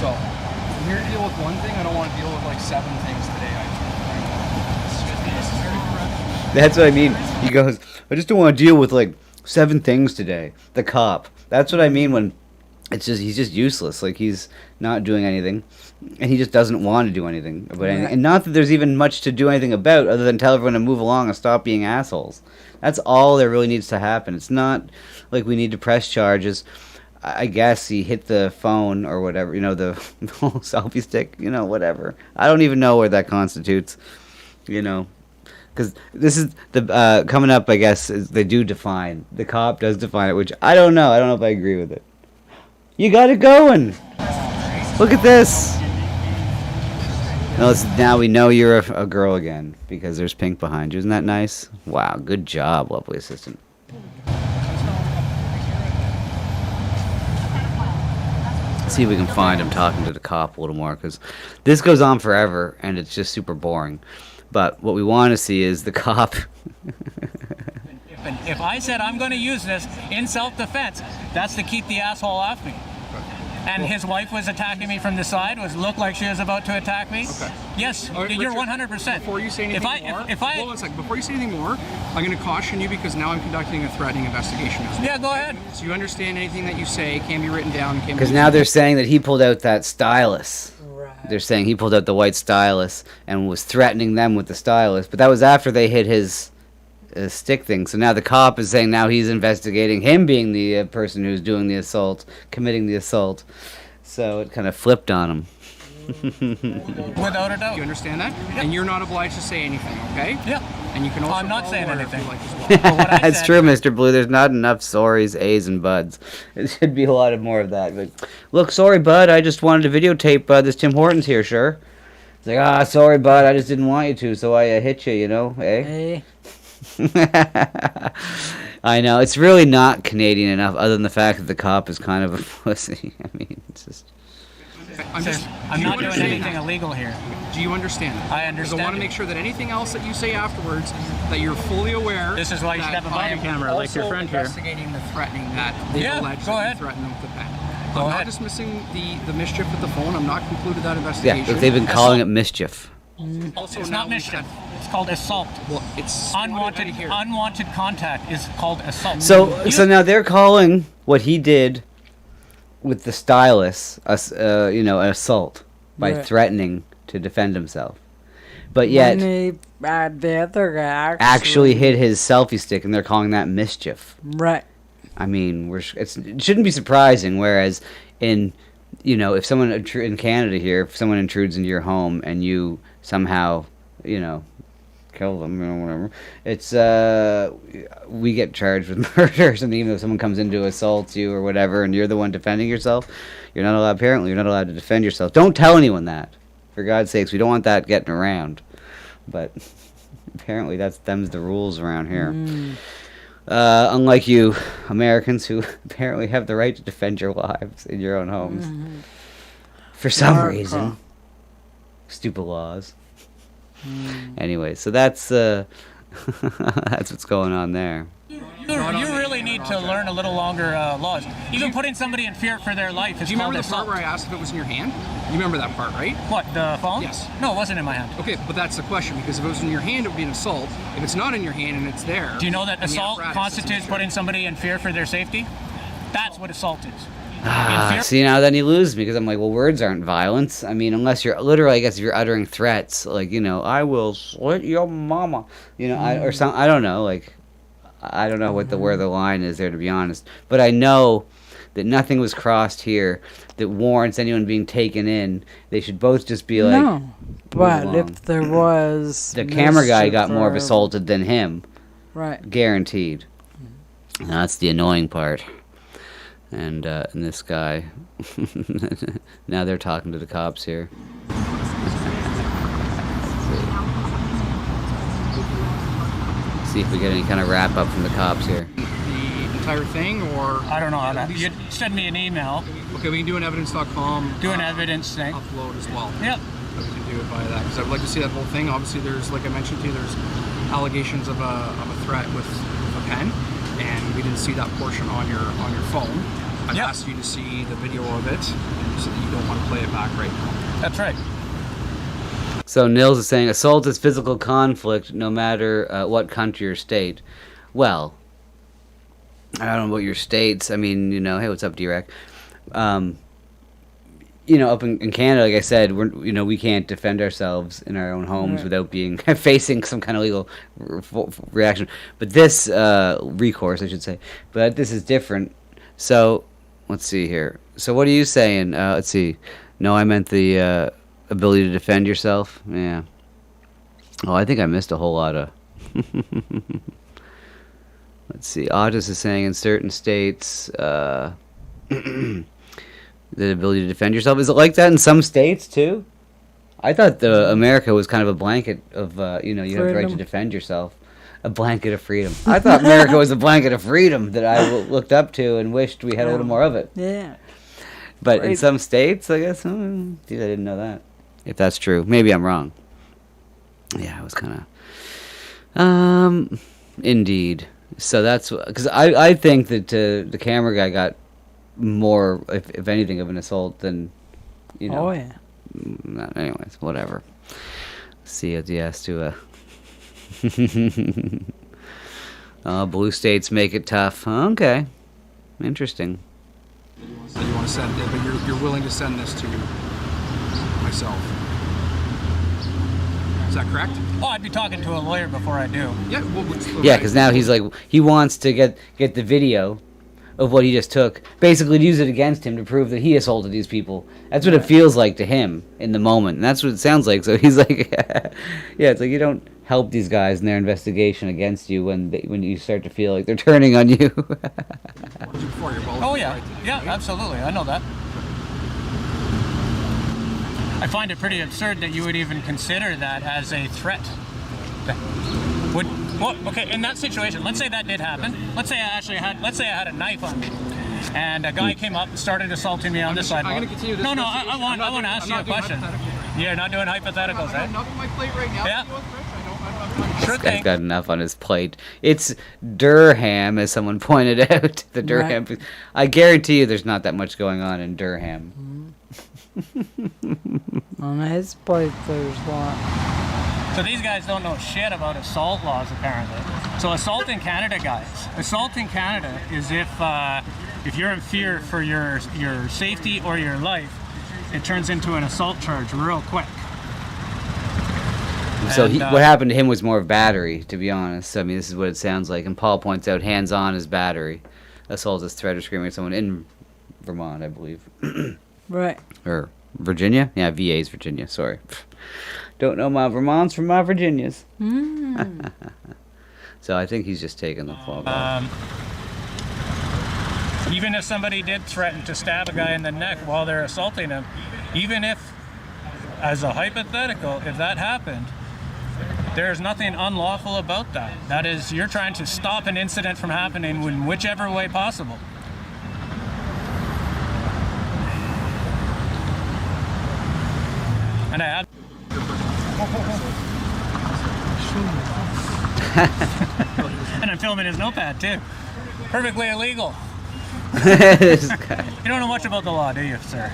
So, I'm here to deal with one thing. I don't want to deal with like 7 things today. That's what I mean. He goes, I just don't want to deal with like 7 things today. The cop. That's what I mean when he's just useless. Like he's not doing anything, and he just doesn't want to do anything about anything. And not that there's even much to do anything about, other than tell everyone to move along and stop being assholes. That's all that really needs to happen. It's not like we need to press charges. I guess he hit the phone or whatever, the whole selfie stick, whatever. I don't even know where that constitutes, because this is the coming up. I guess they do define, the cop does define it, which I don't know. I don't know if I agree with it. You got it going. Look at this. Now we know you're a girl again because there's pink behind you. Isn't that nice? Wow, good job, lovely assistant. See if we can find him talking to the cop a little more, because this goes on forever and it's just super boring. But what we want to see is the cop. If I said I'm going to use this in self-defense, that's to keep the asshole off me. And his wife was attacking me from the side. Looked like she was about to attack me. Okay. Yes, All right, you're Richard, 100%. Before you say anything more, hold on a second. Before you say anything more, I'm going to caution you because now I'm conducting a threatening investigation as well. Yeah, go ahead. So you understand anything that you say can be written down. Because now they're saying that he pulled out that stylus. Right. They're saying he pulled out the white stylus and was threatening them with the stylus. But that was after they hit his stick thing. So now the cop is saying now he's investigating him being the person who's doing the assault, committing the assault. So it kind of flipped on him. Without a doubt. You understand that? And you're not obliged to say anything, okay? Yep. And you can also I'm not follow saying Laura anything. if you like as well. That's true, Mr. Blue. There's not enough sorries, A's, and buds. There should be a lot of more of that. But look, sorry, bud. I just wanted to videotape this Tim Hortons here, sure. It's like, sorry, bud. I just didn't want you to, so I hit you, you know, eh? I know. It's really not Canadian enough, other than the fact that the cop is kind of a pussy. I mean, it's just... I'm not doing anything illegal here. Do you understand that? I understand. Because I want to make sure that anything else that you say afterwards, that you're fully aware. This is why you should have a body camera, like your friend here. Investigating the threatening that they allege that you threatened them with the pen. I'm not dismissing the mischief with the phone. I'm not concluded that investigation. Yeah, they've been calling it mischief. Also, it's not mischief. It's called assault. Well, it's unwanted contact is called assault. So now they're calling what he did with the stylus, an assault by threatening to defend himself. But yet, the other guy actually hit his selfie stick, and they're calling that mischief. Right. I mean, it shouldn't be surprising. Whereas if someone in Canada here, if someone intrudes into your home and you somehow, kill them, whatever, it's we get charged with murder or something. Even if someone comes in to assault you or whatever, and you're the one defending yourself, you're not allowed. Apparently, you're not allowed to defend yourself. Don't tell anyone that, for God's sakes. We don't want that getting around. But apparently, them's the rules around here. Unlike you Americans, who apparently have the right to defend your lives in your own homes for some reason. Stupid laws. Anyway, so that's that's what's going on there. You really need to learn a little longer laws. Even putting somebody in fear for their life is Do you remember called the part assault. where I asked if it was in your hand? You remember that part, right? What, the phone? Yes. No, it wasn't in my hand. Okay, but that's the question, because if it was in your hand, it would be an assault. If it's not in your hand and it's there... Do you know that then the assault apparatus constitutes putting somebody in fear for their safety? That's what assault is. See, now then you lose me, because I'm like, well, words aren't violence. I mean, unless you're literally, I guess, if you're uttering threats, like, I will slit your mama, or something. I don't know, like, I don't know where the line is there, to be honest. But I know that nothing was crossed here that warrants anyone being taken in. They should both just be like, no, but if there was, the camera guy got more assaulted than him, right? Guaranteed. And that's the annoying part. And this guy, now they're talking to the cops here. See if we get any kind of wrap up from the cops here. The entire thing, or... I don't know how to... You send me an email. Okay, we can do an evidence.com. Do an evidence thing. Upload as well. Yep. We can do it via that, because I would like to see that whole thing. Obviously, there's, like I mentioned to you, there's allegations of a threat with a pen, and we didn't see that portion on your phone. I've asked you to see the video of it, and you said that you don't want to play it back right now. That's right. So Nils is saying assault is physical conflict, no matter what country or state. Well, I don't know about your states. I mean, hey, what's up, D-Rec? Up in Canada, like I said, we can't defend ourselves in our own homes without being facing some kind of legal reaction. But this recourse, I should say. But this is different. So let's see here. So what are you saying? Let's see. No, I meant the ability to defend yourself. Yeah. Oh, I think I missed a whole lot of. Let's see. Otis is saying in certain states, the ability to defend yourself. Is it like that in some states too? I thought America was kind of a blanket of, you have the right to defend yourself. A blanket of freedom. I thought America was a blanket of freedom that I looked up to and wished we had a little more of it. Yeah. But in some states, I guess, I didn't know that. If that's true. Maybe I'm wrong. Yeah, I was kind of... Indeed. So that's... Because I think that the camera guy got more, if anything, of an assault than, Oh, yeah. Anyways, whatever. See if he has to... blue states make it tough. Okay. Interesting. So you want to send it, but you're willing to send this to myself. Is that correct? Oh, I'd be talking to a lawyer before I do. Yeah. Well, Yeah, because now he's like, he wants to get the video of what he just took, basically use it against him to prove that he assaulted these people. That's what it feels like to him in the moment, and that's what it sounds like. So he's like, yeah, it's like you don't help these guys in their investigation against you when you start to feel like they're turning on you. Oh yeah, yeah, absolutely. I know that. I find it pretty absurd that you would even consider that as a threat. Okay, in that situation, let's say that did happen. Let's say I had a knife on me, and a guy came up and started assaulting me on the sidewalk. I'm going to continue this. No, I want to ask you a question. You're not doing hypotheticals, I right? have enough on my plate right now. Yeah. This guy's got enough on his plate. It's Durham, as someone pointed out. The Durham. Right. I guarantee you there's not that much going on in Durham. On his plate, there's a lot. So these guys don't know shit about assault laws, apparently. So assault in Canada, guys. Assault in Canada is if you're in fear for your safety or your life, it turns into an assault charge real quick. So what happened to him was more of battery, to be honest. I mean, this is what it sounds like. And Paul points out hands-on is battery. Assault is threat or screaming at someone in Vermont, I believe. Right. Or Virginia? Yeah, VA's Virginia. Sorry. Don't know my Vermonts from my Virginias. So I think he's just taking the fall back. Even if somebody did threaten to stab a guy in the neck while they're assaulting him, even if, as a hypothetical, if that happened, there's nothing unlawful about that. That is, you're trying to stop an incident from happening in whichever way possible. And I had... And I'm filming his notepad too. Perfectly illegal. You don't know much about the law, do you, sir?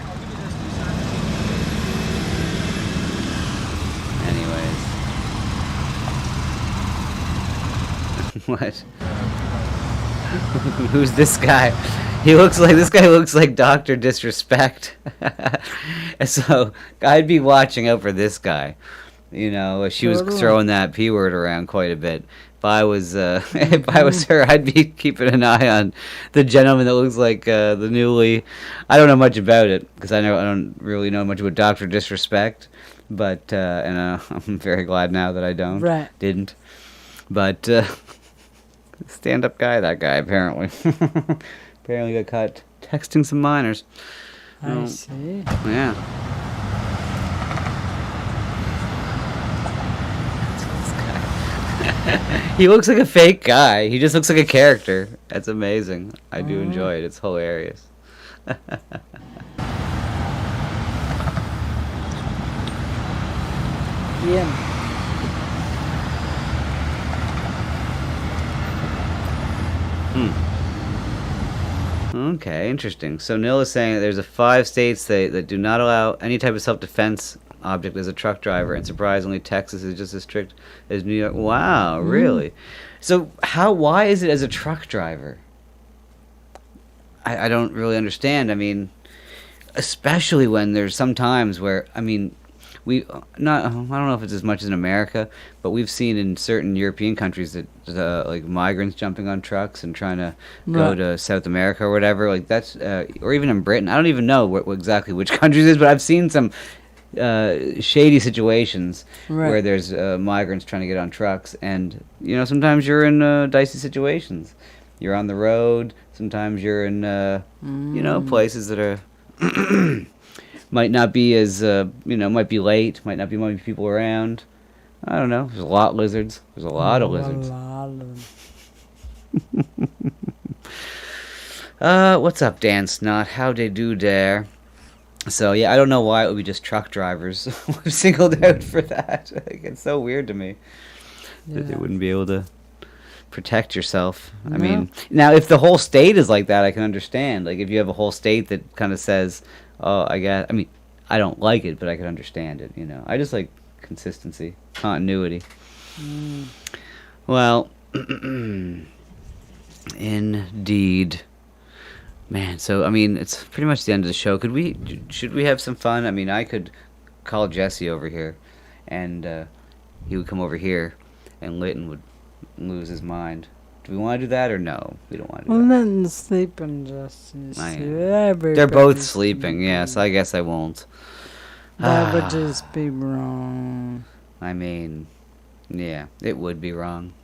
Anyways. What? Who's this guy? This guy looks like Dr. Disrespect. So I'd be watching out for this guy. You know, she was throwing that P word around quite a bit. If I was her, I'd be keeping an eye on the gentleman that looks like the newly. I don't know much about it because I don't really know much about Dr. Disrespect, but and I'm very glad now that I didn't. But stand-up guy, that guy apparently got caught texting some minors. I see. Yeah. He looks like a fake guy. He just looks like a character. That's amazing. I do enjoy it. It's hilarious. Yeah. Okay, interesting. So Neil is saying that there's 5 states that do not allow any type of self-defense object as a truck driver, and surprisingly Texas is just as strict as New York. Wow, really? So why is it as a truck driver? I don't really understand. I mean, especially when there's some times where, I mean, I don't know if it's as much as in America, but we've seen in certain European countries that like migrants jumping on trucks and trying to go to South America or whatever, like that's or even in Britain. I don't even know exactly which countries it is, but I've seen some shady situations where there's migrants trying to get on trucks, and you know, sometimes you're in dicey situations. You're on the road. Sometimes you're in you know, places that are might not be as might be late, might not be many people around. I don't know. There's a lot of lizards. There's a lot of lizards. What's up, Dan Snot? How they do there? So yeah, I don't know why it would be just truck drivers singled out for that. Like, it's so weird to me that they wouldn't be able to protect yourself. I mean, now if the whole state is like that, I can understand. Like if you have a whole state that kind of says, "Oh, I mean, I don't like it, but I can understand it." You know, I just like consistency, continuity. Well, indeed. Man, so I mean, it's pretty much the end of the show. Should we have some fun? I mean, I could call Jesse over here and he would come over here, and Litton would lose his mind. Do we want to do that or no? We don't want to do Well, that. Litton's sleeping, Justin. They're both sleeping, yeah, so I guess I won't. That would just be wrong. I mean, yeah, it would be wrong.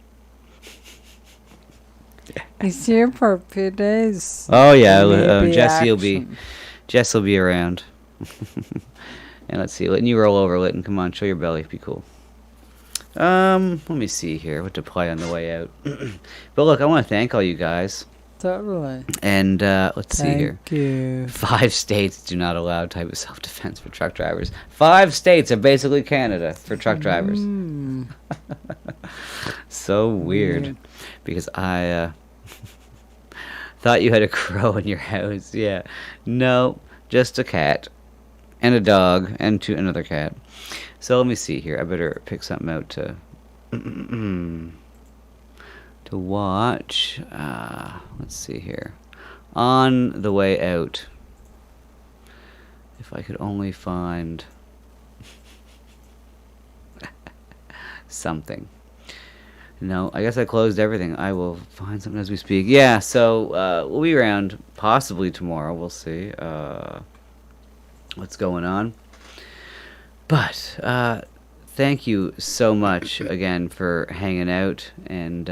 He's here for a few days. Oh yeah, Maybe Jesse action. will be around. And let's see, Litton, you roll over, Litton. Come on, show your belly. Be cool. Let me see here what to play on the way out. But look, I want to thank all you guys. Totally. And let's see here. Thank you. 5 states do not allow type of self-defense for truck drivers. 5 states are basically Canada for truck drivers. So weird. Because I thought you had a crow in your house. Yeah. No, just a cat. And a dog. And another cat. So let me see here. I better pick something out to watch. Let's see here. On the way out. If I could only find something. No, I guess I closed everything. I will find something as we speak. Yeah, so we'll be around possibly tomorrow. We'll see what's going on. But thank you so much again for hanging out. And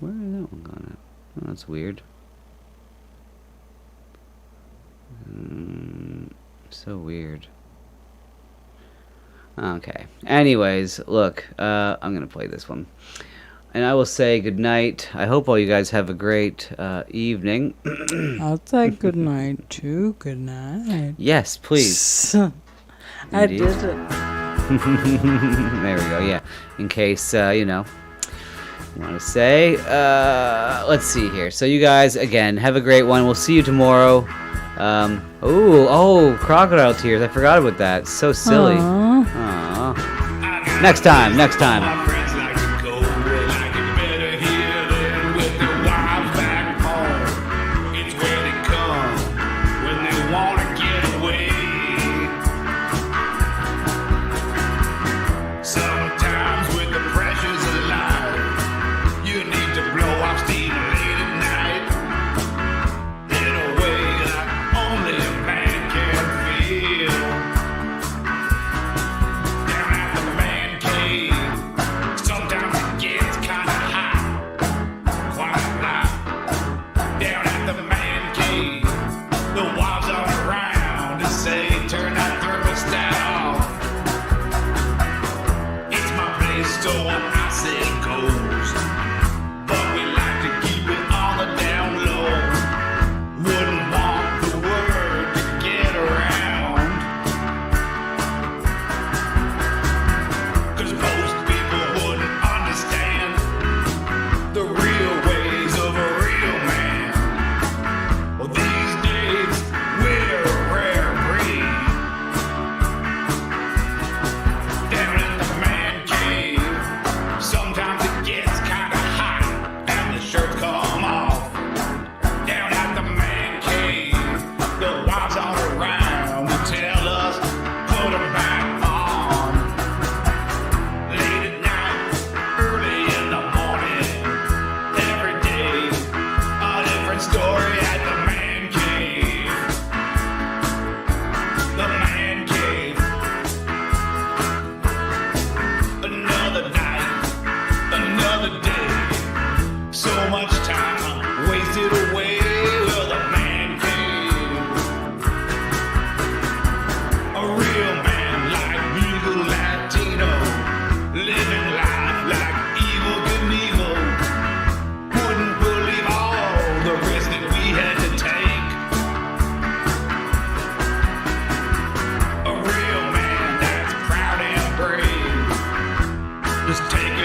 where is that one going? Oh, that's weird. So weird. Okay. Anyways, look, I'm going to play this one. And I will say good night. I hope all you guys have a great evening. I'll say good night too. Good night. Yes, please. I did it. There we go, yeah. In case, you want to say. Let's see here. So you guys, again, have a great one. We'll see you tomorrow. Crocodile tears. I forgot about that. So silly. Aww. Next time. Just take